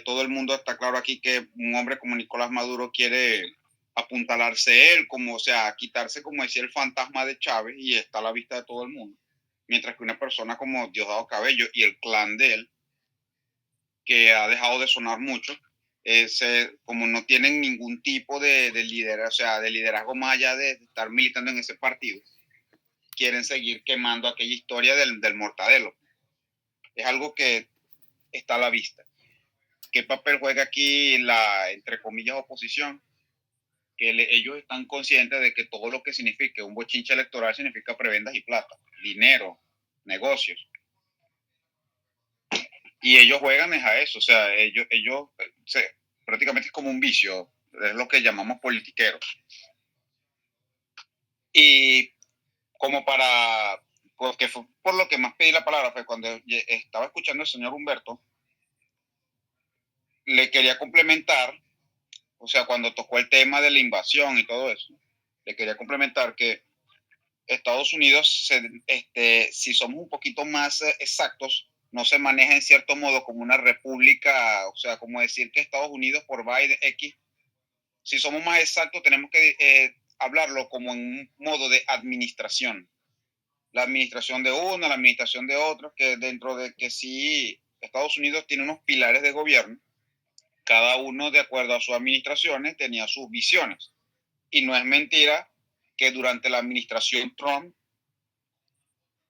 Todo el mundo está claro aquí que un hombre como Nicolás Maduro quiere apuntalarse él, como, o sea, quitarse, como decía, el fantasma de Chávez, y está a la vista de todo el mundo. Mientras que una persona como Diosdado Cabello y el clan de él, que ha dejado de sonar mucho, como no tienen ningún tipo de liderazgo, o sea, de liderazgo más allá de estar militando en ese partido, quieren seguir quemando aquella historia del mortadelo. Es algo que está a la vista. ¿Qué papel juega aquí la, entre comillas, oposición? Que ellos están conscientes de que todo lo que significa un bochinche electoral significa prebendas y plata, dinero, negocios. Y ellos juegan es a eso, o sea, prácticamente es como un vicio, es lo que llamamos politiqueros. Y como para, porque fue por lo que más pedí la palabra, fue cuando estaba escuchando al señor Humberto, le quería complementar, o sea, cuando tocó el tema de la invasión y todo eso, le quería complementar que Estados Unidos, si somos un poquito más exactos, no se maneja en cierto modo como una república, o sea, como decir que Estados Unidos por Biden X. Si somos más exactos, tenemos que hablarlo como en un modo de administración. La administración de uno, la administración de otro, que dentro de que sí, Estados Unidos tiene unos pilares de gobierno, cada uno de acuerdo a sus administraciones tenía sus visiones. Y no es mentira que durante la administración Trump,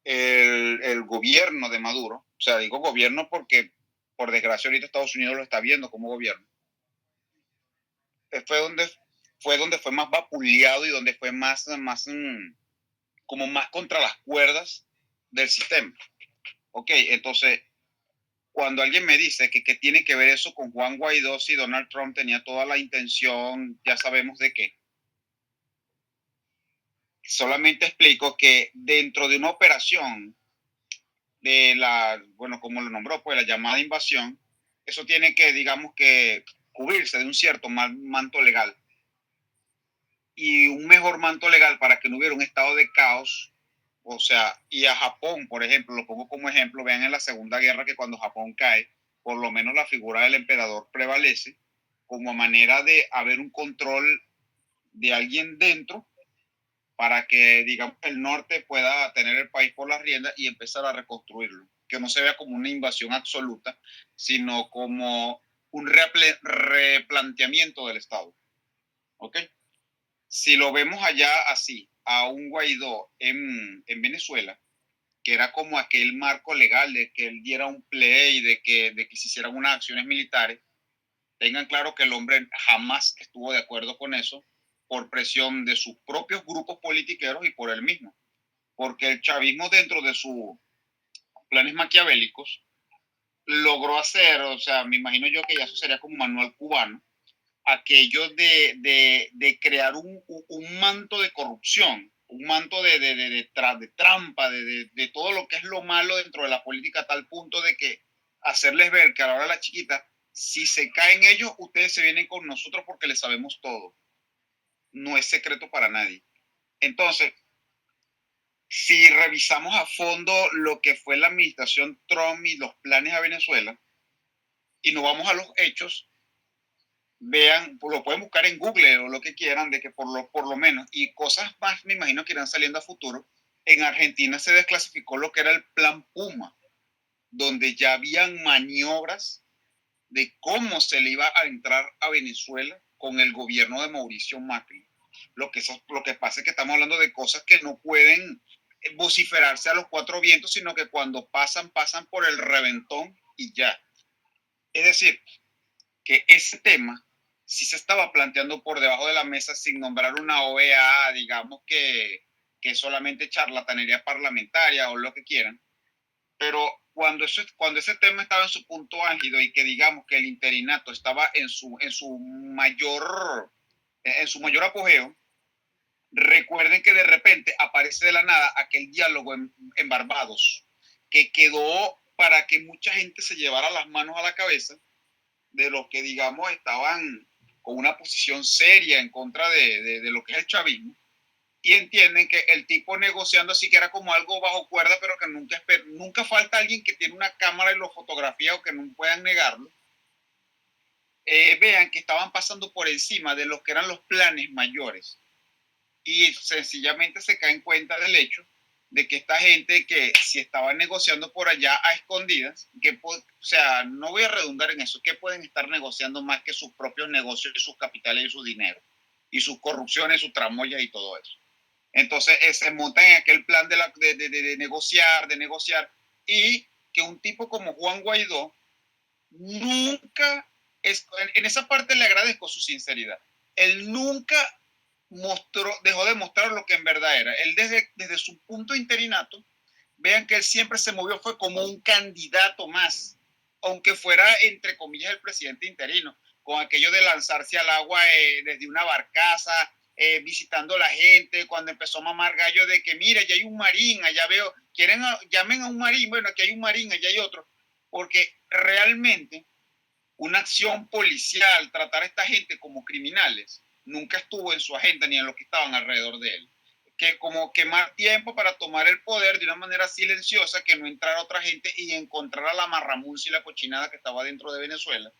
el gobierno de Maduro, o sea, digo gobierno porque por desgracia ahorita Estados Unidos lo está viendo como gobierno, fue donde fue más vapuleado y donde fue como más contra las cuerdas del sistema. Ok, entonces, cuando alguien me dice que tiene que ver eso con Juan Guaidó, si Donald Trump tenía toda la intención, ya sabemos de qué. Solamente explico que dentro de una operación de la, bueno, como lo nombró, pues la llamada invasión, eso tiene que, digamos que, cubrirse de un cierto manto legal. Y un mejor manto legal para que no hubiera un estado de caos, o sea, y a Japón, por ejemplo, lo pongo como ejemplo, vean en la Segunda Guerra que cuando Japón cae, por lo menos la figura del emperador prevalece como manera de haber un control de alguien dentro para que, digamos, el norte pueda tener el país por las riendas y empezar a reconstruirlo. Que no se vea como una invasión absoluta, sino como un replanteamiento del Estado. ¿Ok? Si lo vemos allá así, a un Guaidó en Venezuela, que era como aquel marco legal de que él diera un play, de que se hicieran unas acciones militares, tengan claro que el hombre jamás estuvo de acuerdo con eso por presión de sus propios grupos politiqueros y por él mismo. Porque el chavismo dentro de sus planes maquiavélicos logró hacer, o sea, me imagino yo que ya eso sería como manual cubano, aquello de crear un manto de corrupción, un manto de trampa, de todo lo que es lo malo dentro de la política, a tal punto de que hacerles ver que a la hora de la chiquita, si se caen ellos, ustedes se vienen con nosotros porque les sabemos todo. No es secreto para nadie. Entonces, si revisamos a fondo lo que fue la administración Trump y los planes a Venezuela, y nos vamos a los hechos, vean, lo pueden buscar en Google o lo que quieran, de que por lo menos, y cosas más me imagino que irán saliendo a futuro, en Argentina se desclasificó lo que era el Plan Puma, donde ya habían maniobras de cómo se le iba a entrar a Venezuela con el gobierno de Mauricio Macri. Lo que pasa es que estamos hablando de cosas que no pueden vociferarse a los cuatro vientos, sino que cuando pasan por el reventón y ya. Es decir, que ese tema sí se estaba planteando por debajo de la mesa sin nombrar una OEA, digamos que es solamente charlatanería parlamentaria o lo que quieran, pero cuando ese tema estaba en su punto álgido y que digamos que el interinato estaba en su mayor apogeo, recuerden que de repente aparece de la nada aquel diálogo en Barbados, que quedó para que mucha gente se llevara las manos a la cabeza de los que, digamos, estaban con una posición seria en contra de lo que es el chavismo, y entienden que el tipo negociando así que era como algo bajo cuerda, pero que nunca falta alguien que tiene una cámara y lo fotografía o que no puedan negarlo, vean que estaban pasando por encima de los que eran los planes mayores. Y sencillamente se caen cuenta del hecho de que esta gente que si estaba negociando por allá a escondidas, o sea, no voy a redundar en eso, que pueden estar negociando más que sus propios negocios y sus capitales y su dinero, y sus corrupciones, sus tramoyas y todo eso. Entonces se montan en aquel plan de negociar, y que un tipo como Juan Guaidó nunca, en esa parte le agradezco su sinceridad, él nunca dejó de mostrar lo que en verdad era. Él desde su punto interinato, vean que él siempre se movió, fue como un candidato más, aunque fuera entre comillas el presidente interino, con aquello de lanzarse al agua desde una barcaza, visitando a la gente, cuando empezó a mamar gallo de que mira, ya hay un marín, allá veo, llamen a un marín, bueno, aquí hay un marín, allá hay otro, porque realmente una acción policial, tratar a esta gente como criminales, nunca estuvo en su agenda ni en los que estaban alrededor de él. Que como quemar tiempo para tomar el poder de una manera silenciosa, que no entrara otra gente y encontrar la marramuncia y la cochinada que estaba dentro de Venezuela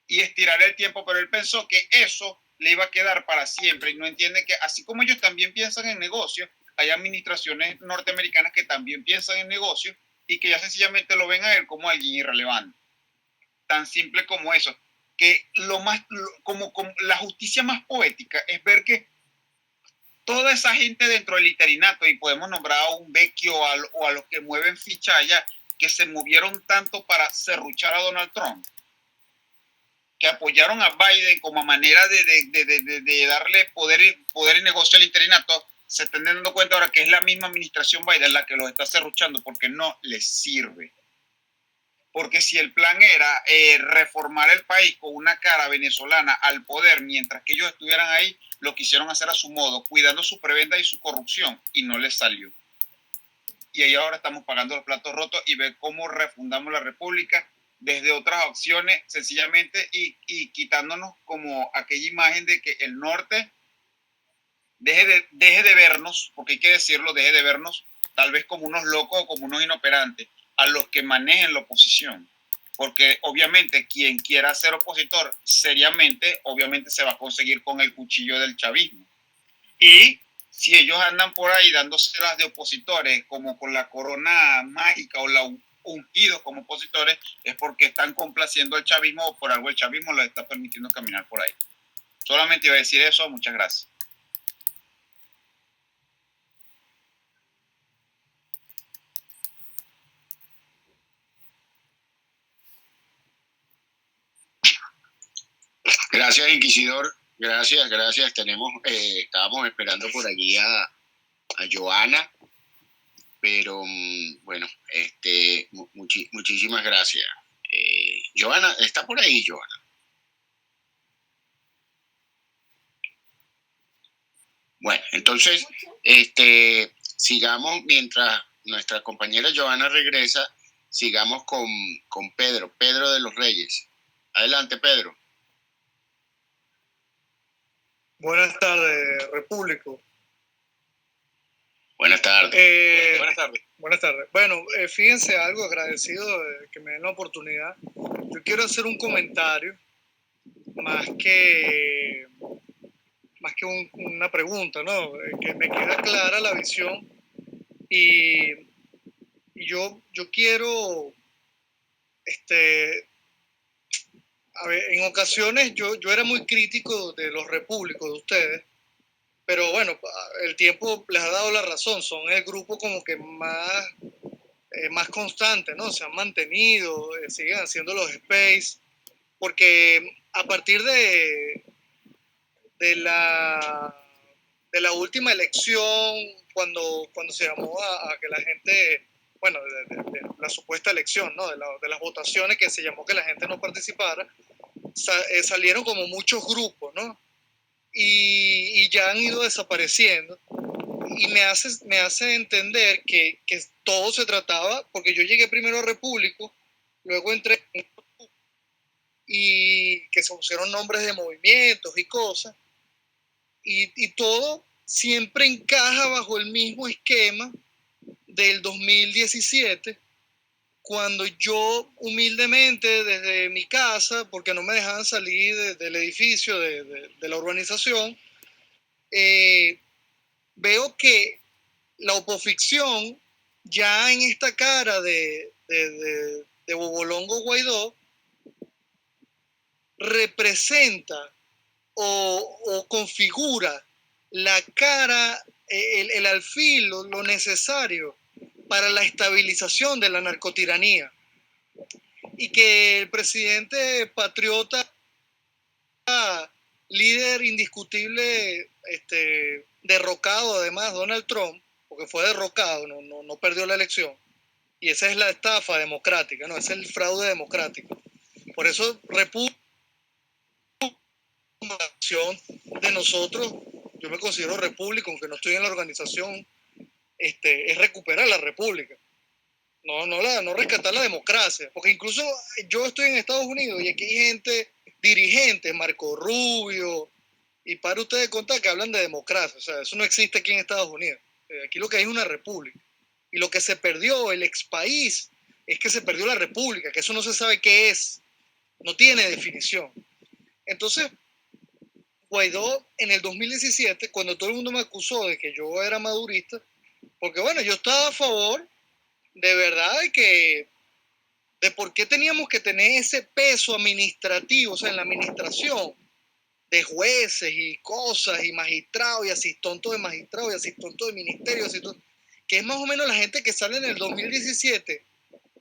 y estirar el tiempo, pero él pensó que eso le iba a quedar para siempre y no entiende que así como ellos también piensan en negocios, hay administraciones norteamericanas que también piensan en negocios y que ya sencillamente lo ven a él como alguien irrelevante. Tan simple como eso, que como la justicia más poética es ver que toda esa gente dentro del interinato, y podemos nombrar a un Vecchio o a los que mueven ficha allá, que se movieron tanto para serruchar a Donald Trump, que apoyaron a Biden como manera de darle poder y negocio al interinato, se están dando cuenta ahora que es la misma administración Biden la que los está serruchando porque no les sirve. Porque si el plan era reformar el país con una cara venezolana al poder mientras que ellos estuvieran ahí, lo quisieron hacer a su modo, cuidando su prebenda y su corrupción, y no les salió. Y ahí ahora estamos pagando los platos rotos y ver cómo refundamos la república desde otras opciones, sencillamente, y quitándonos como aquella imagen de que el norte deje de vernos, porque hay que decirlo, deje de vernos tal vez como unos locos o como unos inoperantes, a los que manejen la oposición. Porque obviamente quien quiera ser opositor seriamente, obviamente se va a conseguir con el cuchillo del chavismo. Y si ellos andan por ahí dándose las de opositores como con la corona mágica o la ungidos como opositores, es porque están complaciendo al chavismo o por algo el chavismo les está permitiendo caminar por ahí. Solamente iba a decir eso, muchas gracias. Gracias, Inquisidor. Gracias. Estábamos esperando por allí a Joana, pero bueno, muchísimas gracias. Joana, ¿está por ahí, Joana? Bueno, entonces, sigamos mientras nuestra compañera Joana regresa, sigamos con Pedro de los Reyes. Adelante, Pedro. Buenas tardes, Repúblico. Buenas tardes. Buenas tardes. Bueno, fíjense algo, agradecido de que me den la oportunidad. Yo quiero hacer un comentario más que una pregunta, ¿no? Que me queda clara la visión y yo quiero, a ver, en ocasiones yo era muy crítico de los repúblicos de ustedes, pero bueno, el tiempo les ha dado la razón, son el grupo como que más constante, ¿no? Se han mantenido, siguen haciendo los space, porque a partir de la última elección, cuando se llamó a que la gente, bueno, de la supuesta elección, ¿no? De las votaciones que se llamó que la gente no participara, salieron como muchos grupos, ¿no? Y ya han ido desapareciendo. Y me hace entender que todo se trataba, porque yo llegué primero a Repúblico, luego entré y que se pusieron nombres de movimientos y cosas, y todo siempre encaja bajo el mismo esquema del 2017, cuando yo humildemente desde mi casa, porque no me dejaban salir del edificio, de la urbanización, veo que la oposición, ya en esta cara de Bobolongo Guaidó, representa o configura la cara, el alfil, lo necesario para la estabilización de la narcotiranía. Y que el presidente patriota, líder indiscutible, derrocado además, Donald Trump, porque fue derrocado, no perdió la elección, y esa es la estafa democrática, ¿no? Ese es el fraude democrático. Por eso, de nosotros, yo me considero república, aunque no estoy en la organización, es recuperar la república. No rescatar la democracia, porque incluso yo estoy en Estados Unidos y aquí hay gente, dirigentes, Marco Rubio, y para ustedes contar que hablan de democracia, o sea, eso no existe aquí en Estados Unidos. Aquí lo que hay es una república. Y lo que se perdió, el ex país, es que se perdió la república, que eso no se sabe qué es, no tiene definición. Entonces, Guaidó en el 2017, cuando todo el mundo me acusó de que yo era madurista, porque bueno, yo estaba a favor de verdad de por qué teníamos que tener ese peso administrativo, o sea, en la administración, de jueces y cosas, y magistrados, y asistontos de magistrados, y asistontos de ministerio, que es más o menos la gente que sale en el 2017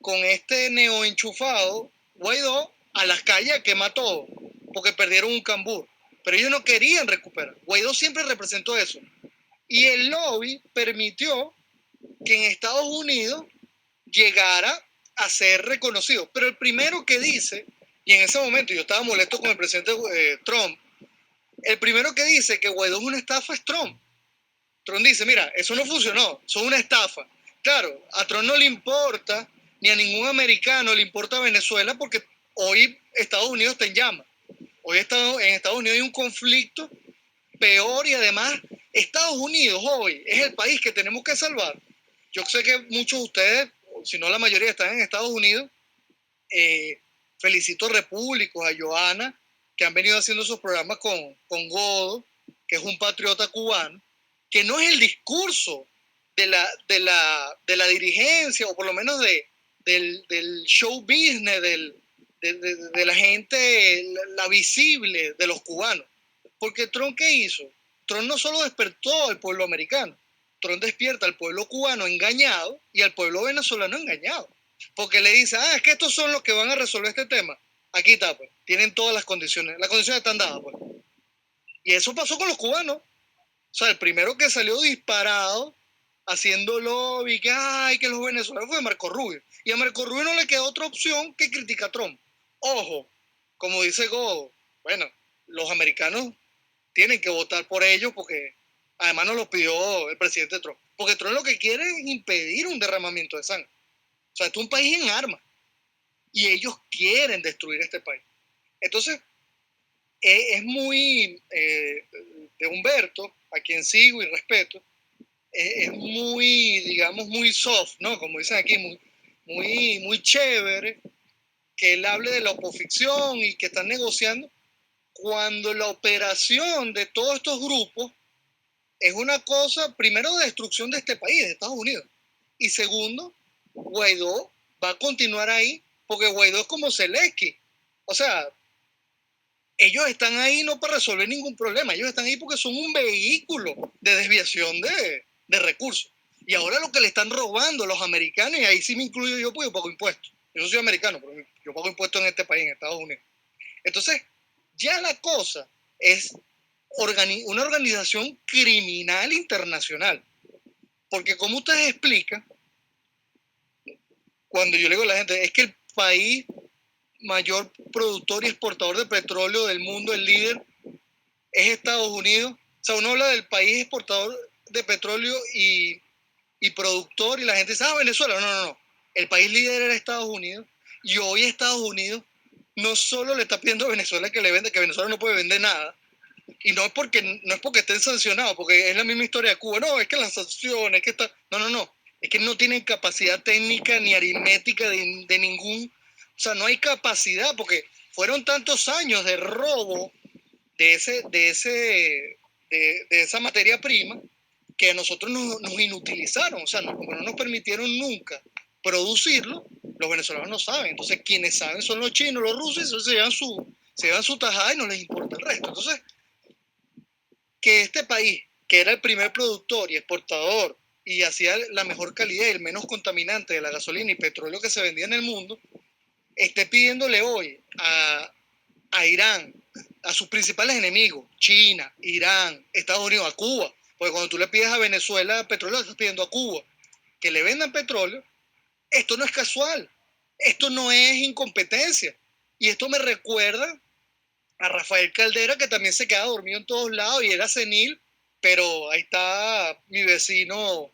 con este neoenchufado Guaidó a las calles a quemar todo, porque perdieron un cambur. Pero ellos no querían recuperar. Guaidó siempre representó eso. Y el lobby permitió que en Estados Unidos llegara a ser reconocido. Pero el primero que dice, y en ese momento yo estaba molesto con el presidente Trump, el primero que dice que Guaidó es una estafa es Trump. Trump dice, mira, eso no funcionó, eso es una estafa. Claro, a Trump no le importa, ni a ningún americano le importa Venezuela, porque hoy Estados Unidos está en llamas. Hoy en Estados Unidos hay un conflicto peor y además Estados Unidos hoy es el país que tenemos que salvar. Yo sé que muchos de ustedes, si no la mayoría, están en Estados Unidos. Felicito a Repúblicos, a Joana, que han venido haciendo esos programas con Godo, que es un patriota cubano, que no es el discurso de la dirigencia, o por lo menos del show business, de la gente, la visible de los cubanos. Porque Trump, ¿qué hizo? Trump no solo despertó al pueblo americano, Trump despierta al pueblo cubano engañado y al pueblo venezolano engañado. Porque le dice, es que estos son los que van a resolver este tema. Aquí está, pues. Tienen todas las condiciones están dadas, pues. Y eso pasó con los cubanos. O sea, el primero que salió disparado, haciendo lobby, que los venezolanos, fue Marco Rubio. Y a Marco Rubio no le queda otra opción que criticar a Trump. Ojo, como dice Godo, bueno, los americanos tienen que votar por ellos porque además nos lo pidió el presidente Trump. Porque Trump lo que quiere es impedir un derramamiento de sangre. O sea, esto es un país en armas y ellos quieren destruir este país. Entonces, es muy, de Humberto, a quien sigo y respeto, es muy, digamos, muy soft, ¿no? Como dicen aquí, muy chévere que él hable de la oposición y que están negociando, cuando la operación de todos estos grupos es una cosa, primero, de destrucción de este país, de Estados Unidos, y segundo, Guaidó va a continuar ahí, porque Guaidó es como Zelensky. O sea, ellos están ahí no para resolver ningún problema, ellos están ahí porque son un vehículo de desviación de recursos. Y ahora lo que le están robando los americanos, y ahí sí me incluyo yo, porque yo pago impuestos. Yo no soy americano, pero yo pago impuestos en este país, en Estados Unidos. Entonces, ya la cosa es una organización criminal internacional. Porque como ustedes explican, cuando yo le digo a la gente, es que el país mayor productor y exportador de petróleo del mundo, el líder, es Estados Unidos. O sea, uno habla del país exportador de petróleo y productor, y la gente dice, Venezuela. No. El país líder era Estados Unidos, y hoy Estados Unidos no solo le está pidiendo a Venezuela que le venda, que Venezuela no puede vender nada, y no es porque estén sancionados, porque es la misma historia de Cuba. No, es que las sanciones, que está... No. Es que no tienen capacidad técnica ni aritmética de ningún... O sea, no hay capacidad porque fueron tantos años de robo de esa materia prima que a nosotros nos inutilizaron, o sea, como no nos permitieron nunca producirlo, los venezolanos no saben. Entonces, quienes saben son los chinos, los rusos, y entonces se llevan su tajada y no les importa el resto. Entonces, que este país, que era el primer productor y exportador y hacía la mejor calidad y el menos contaminante de la gasolina y petróleo que se vendía en el mundo, esté pidiéndole hoy a Irán, a sus principales enemigos, China, Irán, Estados Unidos, a Cuba, porque cuando tú le pides a Venezuela petróleo, estás pidiendo a Cuba que le vendan petróleo, esto no es casual, esto no es incompetencia. Y esto me recuerda a Rafael Caldera, que también se quedaba dormido en todos lados y era senil, pero ahí está mi vecino,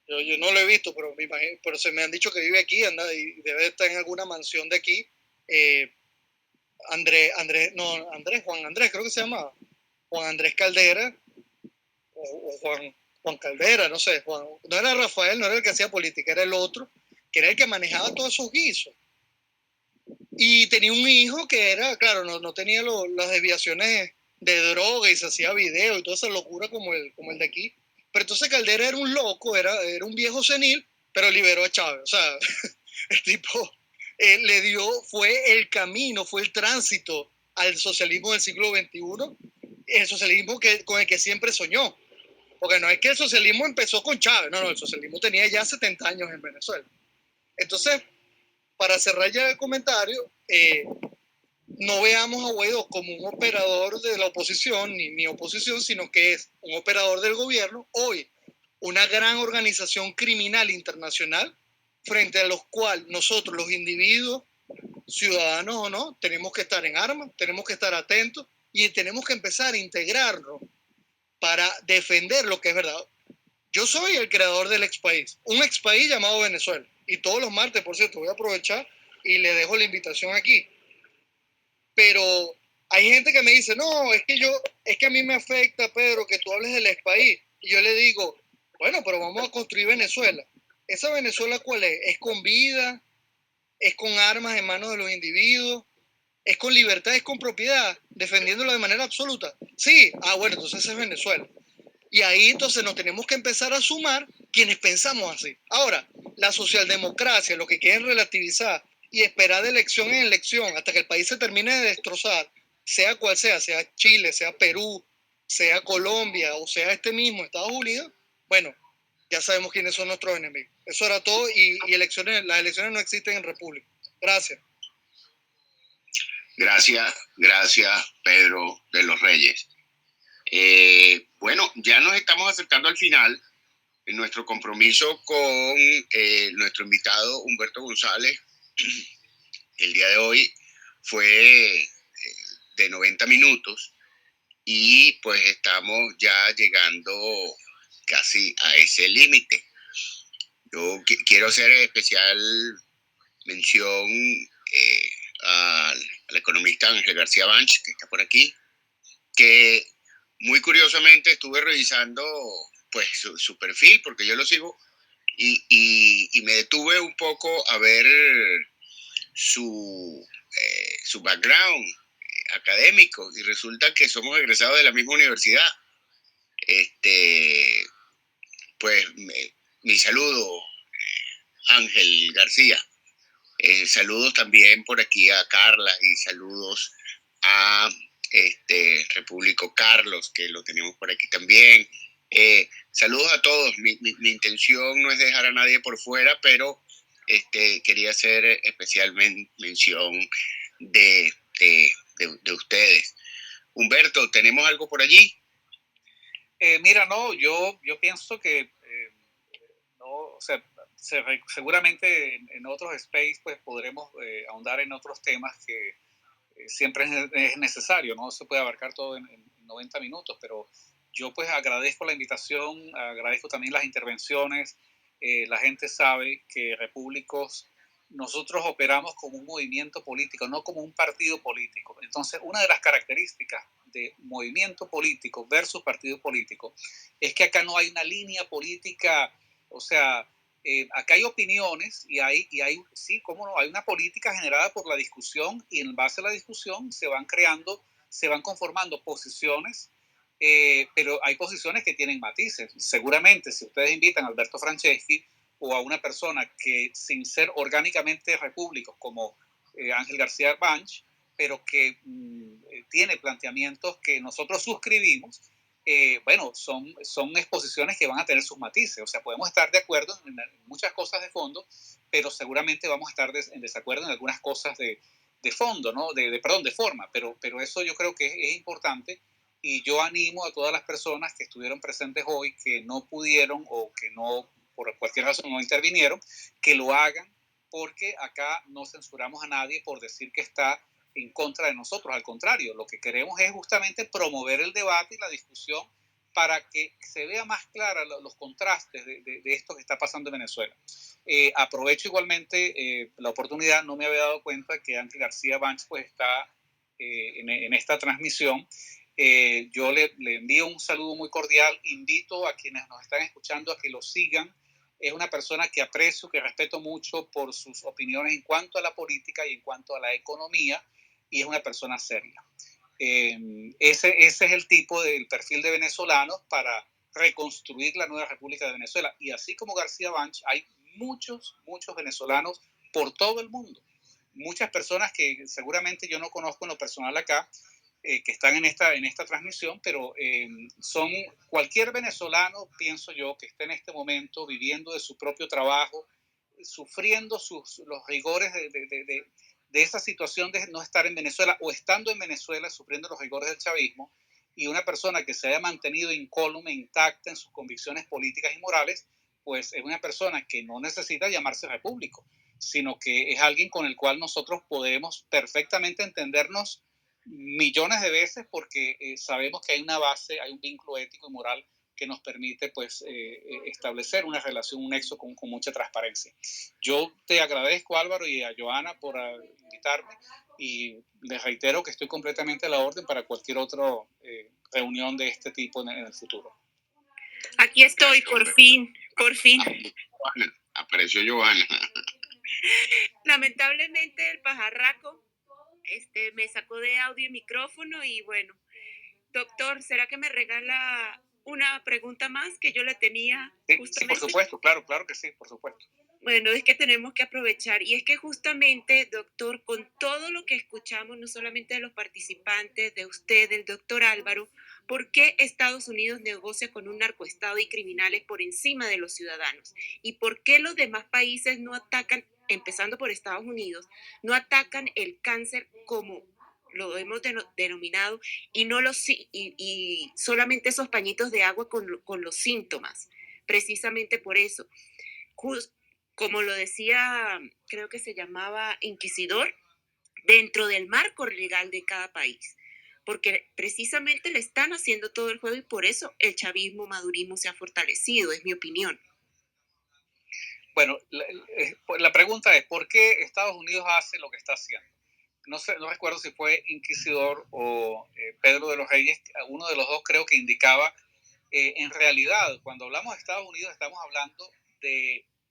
yo no lo he visto, pero, pero se me han dicho que vive aquí, anda, y debe estar en alguna mansión de aquí. Juan Andrés, creo que se llamaba, Juan Andrés Caldera, o Juan Caldera, no sé, no era Rafael, no era el que hacía política, era el otro, que era el que manejaba todos esos guisos. Y tenía un hijo que era, claro, no tenía las desviaciones de droga y se hacía video y toda esa locura como el de aquí. Pero entonces Caldera era un loco, era un viejo senil, pero liberó a Chávez. O sea, el tipo fue el camino, fue el tránsito al socialismo del siglo XXI, el socialismo con el que siempre soñó. Porque no es que el socialismo empezó con Chávez, no, el socialismo tenía ya 70 años en Venezuela. Entonces, para cerrar ya el comentario, no veamos a Guaidó como un operador de la oposición, ni oposición, sino que es un operador del gobierno, hoy una gran organización criminal internacional, frente a los cuales nosotros, los individuos, ciudadanos o no, tenemos que estar en armas, tenemos que estar atentos y tenemos que empezar a integrarnos para defender lo que es verdad. Yo soy el creador del expaís, un expaís llamado Venezuela. Y todos los martes, por cierto, voy a aprovechar y le dejo la invitación aquí. Pero hay gente que me dice, no, es que a mí me afecta, Pedro, que tú hables del expaís. Y yo le digo, bueno, pero vamos a construir Venezuela. ¿Esa Venezuela cuál es? ¿Es con vida? ¿Es con armas en manos de los individuos? ¿Es con libertad? ¿Es con propiedad? ¿Defendiéndolo de manera absoluta? Sí, bueno, entonces esa es Venezuela. Y ahí entonces nos tenemos que empezar a sumar quienes pensamos así. Ahora, la socialdemocracia, lo que quieren relativizar y esperar de elección en elección hasta que el país se termine de destrozar, sea cual sea Chile, sea Perú, sea Colombia o sea este mismo Estados Unidos, bueno, ya sabemos quiénes son nuestros enemigos. Eso era todo y las elecciones no existen en República. Gracias. Gracias, Pedro de los Reyes. Bueno, ya nos estamos acercando al final en nuestro compromiso con nuestro invitado Humberto González. El día de hoy fue de 90 minutos y pues estamos ya llegando casi a ese límite. Yo quiero hacer especial mención al economista Ángel García Banch, que está por aquí, que muy curiosamente estuve revisando pues su perfil, porque yo lo sigo, y me detuve un poco a ver su background académico, y resulta que somos egresados de la misma universidad. Pues mi saludo, Ángel García. Saludos también por aquí a Carla y saludos a Repúblico Carlos, que lo tenemos por aquí también. Saludos a todos. Mi intención no es dejar a nadie por fuera, pero quería hacer especialmente mención de ustedes. Humberto, ¿tenemos algo por allí? Mira, no, yo pienso que no, o sea, seguramente en otros space pues podremos ahondar en otros temas que siempre es necesario, no se puede abarcar todo en 90 minutos, pero yo pues agradezco la invitación, agradezco también las intervenciones. La gente sabe que Repúblicos, nosotros operamos como un movimiento político, no como un partido político. Entonces, una de las características de movimiento político versus partido político es que acá no hay una línea política, o sea, acá hay opiniones y hay, sí, cómo no, hay una política generada por la discusión y en base a la discusión se van creando, se van conformando posiciones, pero hay posiciones que tienen matices. Seguramente si ustedes invitan a Alberto Franceschi o a una persona que sin ser orgánicamente repúblico como Ángel García Banch, pero que tiene planteamientos que nosotros suscribimos, bueno, son exposiciones que van a tener sus matices. O sea, podemos estar de acuerdo en muchas cosas de fondo, pero seguramente vamos a estar en desacuerdo en algunas cosas de fondo, ¿no? Perdón, de forma, pero eso yo creo que es importante y yo animo a todas las personas que estuvieron presentes hoy, que no pudieron o que no, por cualquier razón, no intervinieron, que lo hagan porque acá no censuramos a nadie por decir que está en contra de nosotros. Al contrario, lo que queremos es justamente promover el debate y la discusión para que se vea más clara los contrastes de esto que está pasando en Venezuela. Aprovecho igualmente la oportunidad, no me había dado cuenta que Ángel García Banch pues está en esta transmisión. Yo le envío un saludo muy cordial, invito a quienes nos están escuchando a que lo sigan. Es una persona que aprecio, que respeto mucho por sus opiniones en cuanto a la política y en cuanto a la economía, y es una persona seria. Ese es el tipo del perfil de venezolanos para reconstruir la nueva República de Venezuela. Y así como García Banch, hay muchos venezolanos por todo el mundo. Muchas personas que seguramente yo no conozco en lo personal acá, que están en esta transmisión, pero son cualquier venezolano, pienso yo, que esté en este momento viviendo de su propio trabajo, sufriendo los rigores de esa situación de no estar en Venezuela o estando en Venezuela sufriendo los rigores del chavismo, y una persona que se haya mantenido incólume, intacta en sus convicciones políticas y morales, pues es una persona que no necesita llamarse repúblico, sino que es alguien con el cual nosotros podemos perfectamente entendernos millones de veces porque sabemos que hay una base, hay un vínculo ético y moral que nos permite pues establecer una relación, un nexo con mucha transparencia. Yo te agradezco, Álvaro, y a Joana por invitarme, y les reitero que estoy completamente a la orden para cualquier otra reunión de este tipo en el futuro. Aquí estoy, por fin. Apareció Joana. Lamentablemente el pajarraco me sacó de audio y micrófono y bueno, doctor, ¿será que me regala una pregunta más que yo le tenía? Sí, por supuesto, claro que sí, por supuesto. Bueno, es que tenemos que aprovechar y es que justamente, doctor, con todo lo que escuchamos, no solamente de los participantes, de usted, del doctor Álvaro, ¿por qué Estados Unidos negocia con un narcoestado y criminales por encima de los ciudadanos? ¿Y por qué los demás países no atacan, empezando por Estados Unidos, no atacan el cáncer como lo hemos denominado y no y solamente esos pañitos de agua con los síntomas? Precisamente por eso. Como lo decía, creo que se llamaba Inquisidor, dentro del marco legal de cada país, porque precisamente le están haciendo todo el juego y por eso el chavismo, madurismo se ha fortalecido, es mi opinión. Bueno, la pregunta es, ¿por qué Estados Unidos hace lo que está haciendo? No recuerdo si fue Inquisidor o Pedro de los Reyes, uno de los dos creo que indicaba, en realidad, cuando hablamos de Estados Unidos estamos hablando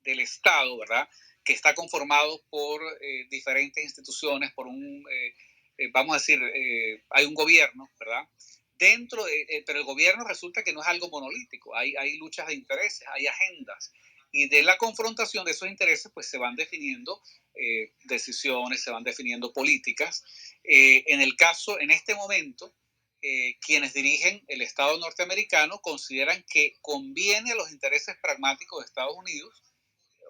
del Estado, ¿verdad? Que está conformado por diferentes instituciones, por vamos a decir, hay un gobierno, ¿verdad? Pero el gobierno resulta que no es algo monolítico, hay luchas de intereses, hay agendas, y de la confrontación de esos intereses pues se van definiendo decisiones, se van definiendo políticas. En este momento, quienes dirigen el Estado norteamericano consideran que conviene a los intereses pragmáticos de Estados Unidos.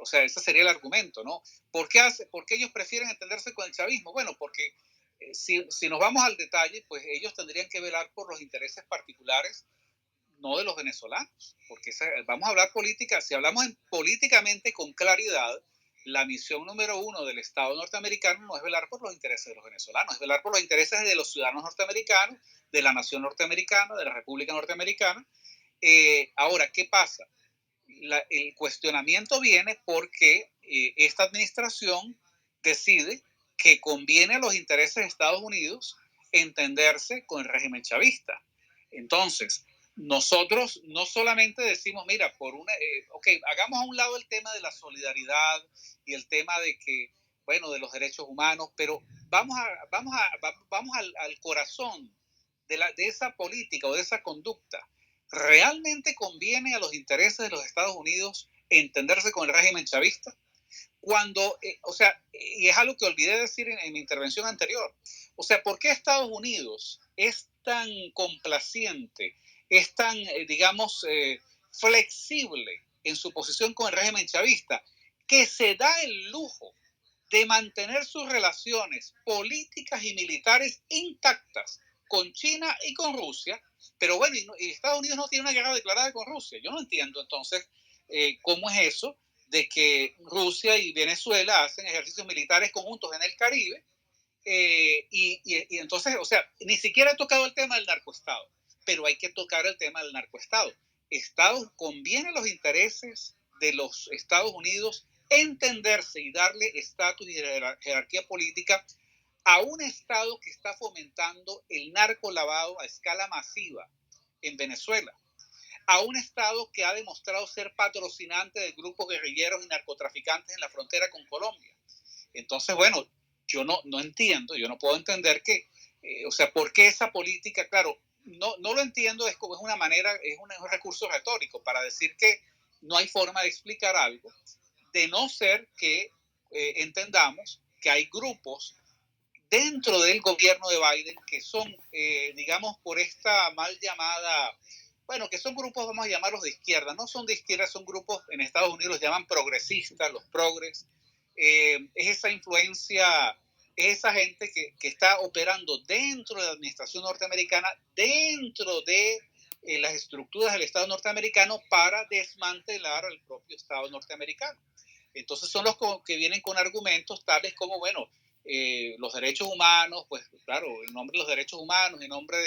O sea, ese sería el argumento, ¿no? ¿Por qué ellos prefieren entenderse con el chavismo? Bueno, porque si nos vamos al detalle, pues ellos tendrían que velar por los intereses particulares, no de los venezolanos, porque vamos a hablar política, si hablamos políticamente con claridad, la misión número uno del Estado norteamericano no es velar por los intereses de los venezolanos, es velar por los intereses de los ciudadanos norteamericanos, de la nación norteamericana, de la República Norteamericana. Ahora, ¿qué pasa? El cuestionamiento viene porque esta administración decide que conviene a los intereses de Estados Unidos entenderse con el régimen chavista. Entonces, nosotros no solamente decimos, mira, hagamos a un lado el tema de la solidaridad y el tema de que, bueno, de los derechos humanos, pero vamos al corazón de esa política o de esa conducta. ¿Realmente conviene a los intereses de los Estados Unidos entenderse con el régimen chavista? Cuando, y es algo que olvidé decir en mi intervención anterior, o sea, ¿por qué Estados Unidos es tan complaciente, es tan, flexible en su posición con el régimen chavista, que se da el lujo de mantener sus relaciones políticas y militares intactas con China y con Rusia? Pero bueno, y Estados Unidos no tiene una guerra declarada con Rusia. Yo no entiendo entonces cómo es eso de que Rusia y Venezuela hacen ejercicios militares conjuntos en el Caribe, y entonces, o sea, ni siquiera he tocado el tema del narcoestado, pero hay que tocar el tema del narcoestado. Conviene a los intereses de los Estados Unidos entenderse y darle estatus y jerarquía política a un Estado que está fomentando el narcolavado a escala masiva en Venezuela, a un Estado que ha demostrado ser patrocinante de grupos guerrilleros y narcotraficantes en la frontera con Colombia. Entonces, bueno, yo no entiendo, yo no puedo entender que, ¿por qué esa política? Claro, no lo entiendo, es una manera, es un recurso retórico para decir que no hay forma de explicar algo, de no ser que entendamos que hay grupos dentro del gobierno de Biden que son, por esta mal llamada, bueno, que son grupos, vamos a llamarlos de izquierda, no son de izquierda, son grupos, en Estados Unidos los llaman progresistas, los progres, es esa influencia, es esa gente que está operando dentro de la administración norteamericana, dentro de las estructuras del Estado norteamericano para desmantelar al propio Estado norteamericano. Entonces son los que vienen con argumentos tales como, bueno, los derechos humanos, pues claro, en nombre de los derechos humanos, en nombre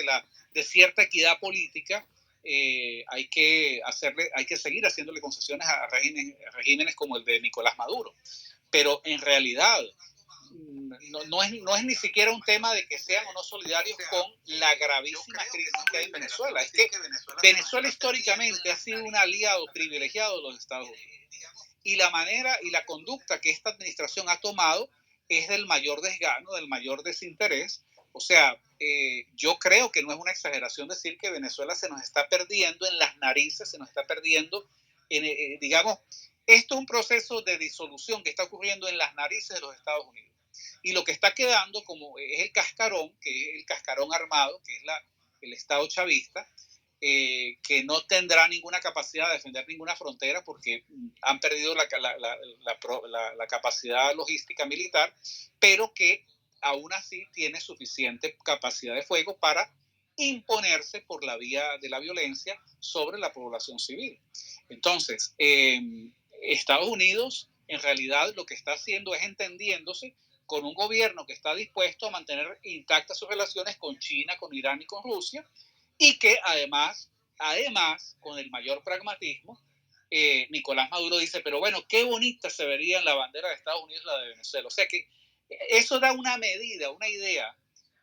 de cierta equidad política, hay que seguir haciéndole concesiones a regímenes como el de Nicolás Maduro. Pero en realidad no es ni siquiera un tema de que sean o no solidarios con la gravísima crisis que hay en Venezuela. Es que Venezuela históricamente ha sido un aliado privilegiado de los Estados Unidos. Y la manera y la conducta que esta administración ha tomado es del mayor desgano, del mayor desinterés. O sea, yo creo que no es una exageración decir que Venezuela se nos está perdiendo en las narices, se nos está perdiendo, esto es un proceso de disolución que está ocurriendo en las narices de los Estados Unidos. Y lo que está quedando como es el cascarón, que es el cascarón armado, que es el Estado chavista, que no tendrá ninguna capacidad de defender ninguna frontera porque han perdido la capacidad logística militar, pero que aún así tiene suficiente capacidad de fuego para imponerse por la vía de la violencia sobre la población civil. Entonces, Estados Unidos en realidad lo que está haciendo es entendiéndose con un gobierno que está dispuesto a mantener intactas sus relaciones con China, con Irán y con Rusia, y que además, con el mayor pragmatismo, Nicolás Maduro dice, pero bueno, qué bonita se vería en la bandera de Estados Unidos la de Venezuela. O sea que eso da una medida, una idea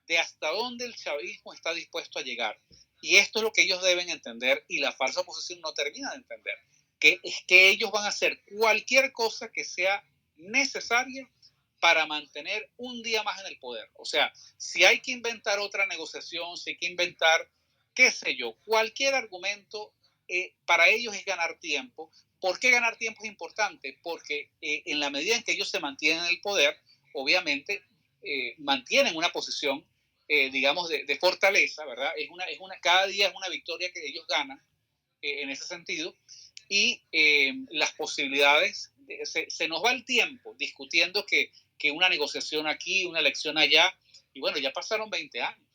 de hasta dónde el chavismo está dispuesto a llegar. Y esto es lo que ellos deben entender y la falsa oposición no termina de entender, que es que ellos van a hacer cualquier cosa que sea necesaria para mantener un día más en el poder. O sea, si hay que inventar otra negociación, si hay que inventar, qué sé yo, cualquier argumento, para ellos es ganar tiempo. ¿Por qué ganar tiempo es importante? Porque en la medida en que ellos se mantienen en el poder, obviamente mantienen una posición, de fortaleza, ¿verdad? Cada día es una victoria que ellos ganan en ese sentido, y las posibilidades, se nos va el tiempo discutiendo que una negociación aquí, una elección allá, y bueno, ya pasaron 20 años.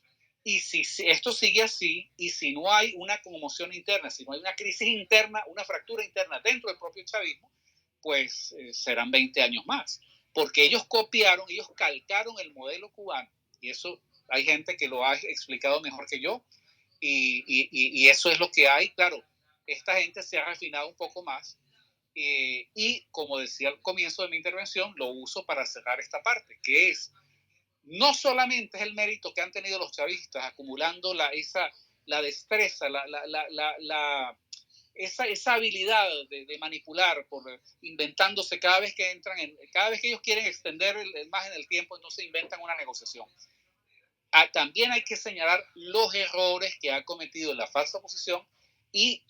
Y si esto sigue así, y si no hay una conmoción interna, si no hay una crisis interna, una fractura interna dentro del propio chavismo, pues serán 20 años más. Porque ellos calcaron el modelo cubano, y eso hay gente que lo ha explicado mejor que yo, y eso es lo que hay. Claro, esta gente se ha refinado un poco más, y como decía al comienzo de mi intervención, lo uso para cerrar esta parte, que es, no solamente es el mérito que han tenido los chavistas acumulando la destreza, esa habilidad de manipular, inventándose cada vez que ellos quieren extender más en el tiempo, entonces inventan una negociación. También hay que señalar los errores que ha cometido la falsa oposición y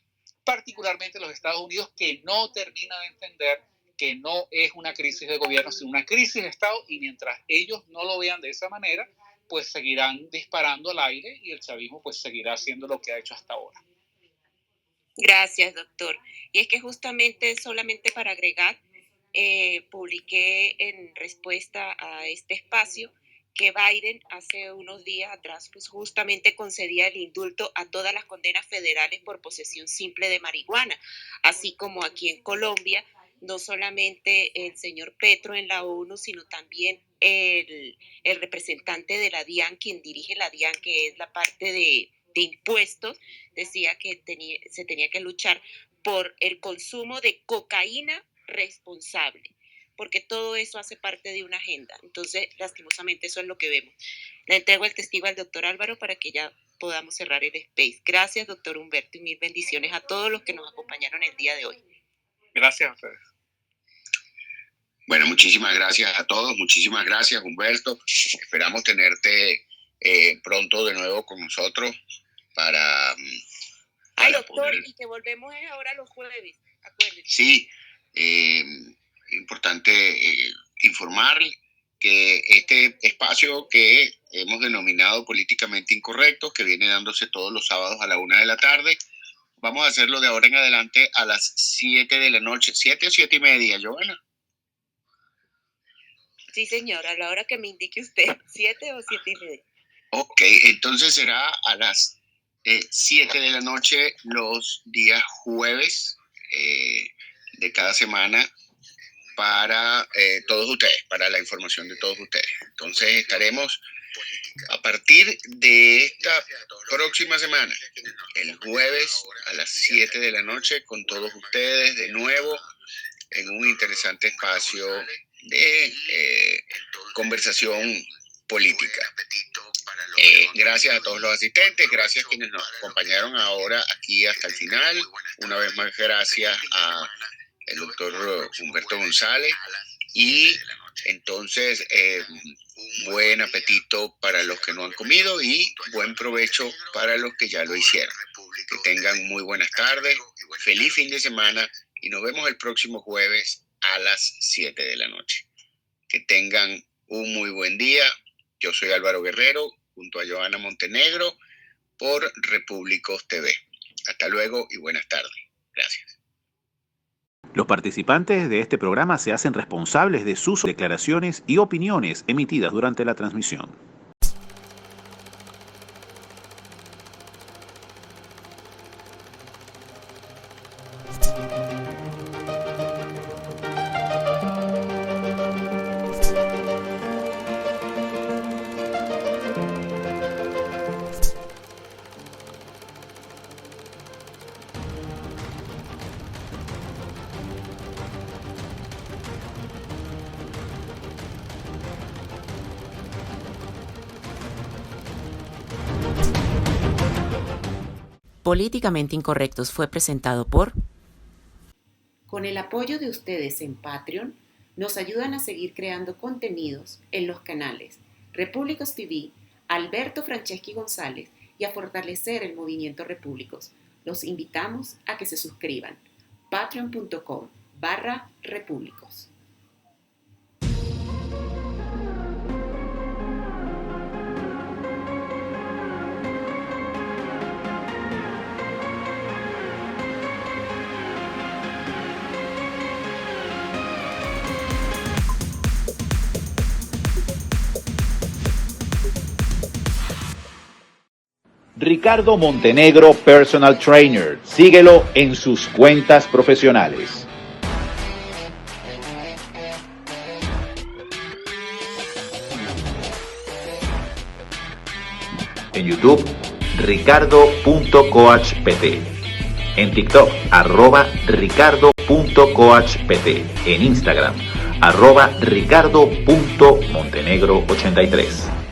particularmente los Estados Unidos, que no termina de entender que no es una crisis de gobierno, sino una crisis de Estado, y mientras ellos no lo vean de esa manera, pues seguirán disparando al aire y el chavismo pues seguirá haciendo lo que ha hecho hasta ahora. Gracias, doctor. Y es que justamente, solamente para agregar, publiqué en respuesta a este espacio que Biden hace unos días atrás pues justamente concedía el indulto a todas las condenas federales por posesión simple de marihuana, así como aquí en Colombia, no solamente el señor Petro en la ONU, sino también el representante de la DIAN, quien dirige la DIAN, que es la parte de impuestos, decía que se tenía que luchar por el consumo de cocaína responsable, porque todo eso hace parte de una agenda. Entonces, lastimosamente, eso es lo que vemos. Le entrego el testigo al doctor Álvaro para que ya podamos cerrar el space. Gracias, doctor Humberto, y mil bendiciones a todos los que nos acompañaron el día de hoy. Gracias a ustedes. Bueno, muchísimas gracias a todos. Muchísimas gracias, Humberto. Esperamos tenerte pronto de nuevo con nosotros para doctor, y que volvemos ahora los jueves, acuérdense. Sí, importante informar que este espacio que hemos denominado Políticamente Incorrecto, que viene dándose todos los sábados a la 1:00 p.m, vamos a hacerlo de ahora en adelante a las 7 de la noche. 7 o 7:30, Joana. Sí, señora, a la hora que me indique usted, 7 o 7:30. Ok, entonces será a las 7 de la noche los días jueves de cada semana para todos ustedes, para la información de todos ustedes. Entonces estaremos a partir de esta próxima semana, el jueves a las 7 de la noche, con todos ustedes de nuevo en un interesante espacio de conversación política. Gracias a todos los asistentes, gracias a quienes nos acompañaron ahora aquí hasta el final. Una vez más, gracias a el doctor Humberto González. Y entonces, buen apetito para los que no han comido y buen provecho para los que ya lo hicieron. Que tengan muy buenas tardes, feliz fin de semana y nos vemos el próximo jueves a las 7 de la noche. Que tengan un muy buen día. Yo soy Álvaro Guerrero, junto a Joana Montenegro, por Repúblicos TV. Hasta luego y buenas tardes. Gracias. Los participantes de este programa se hacen responsables de sus declaraciones y opiniones emitidas durante la transmisión. Políticamente Incorrectos fue presentado por... Con el apoyo de ustedes en Patreon, nos ayudan a seguir creando contenidos en los canales Repúblicos TV, Alberto Franceschi González y a fortalecer el movimiento Repúblicos. Los invitamos a que se suscriban. patreon.com/repúblicos. Ricardo Montenegro Personal Trainer. Síguelo en sus cuentas profesionales. En YouTube, ricardo.coachpt. En TikTok, @ricardo.coachpt. En Instagram, @ricardo.montenegro83.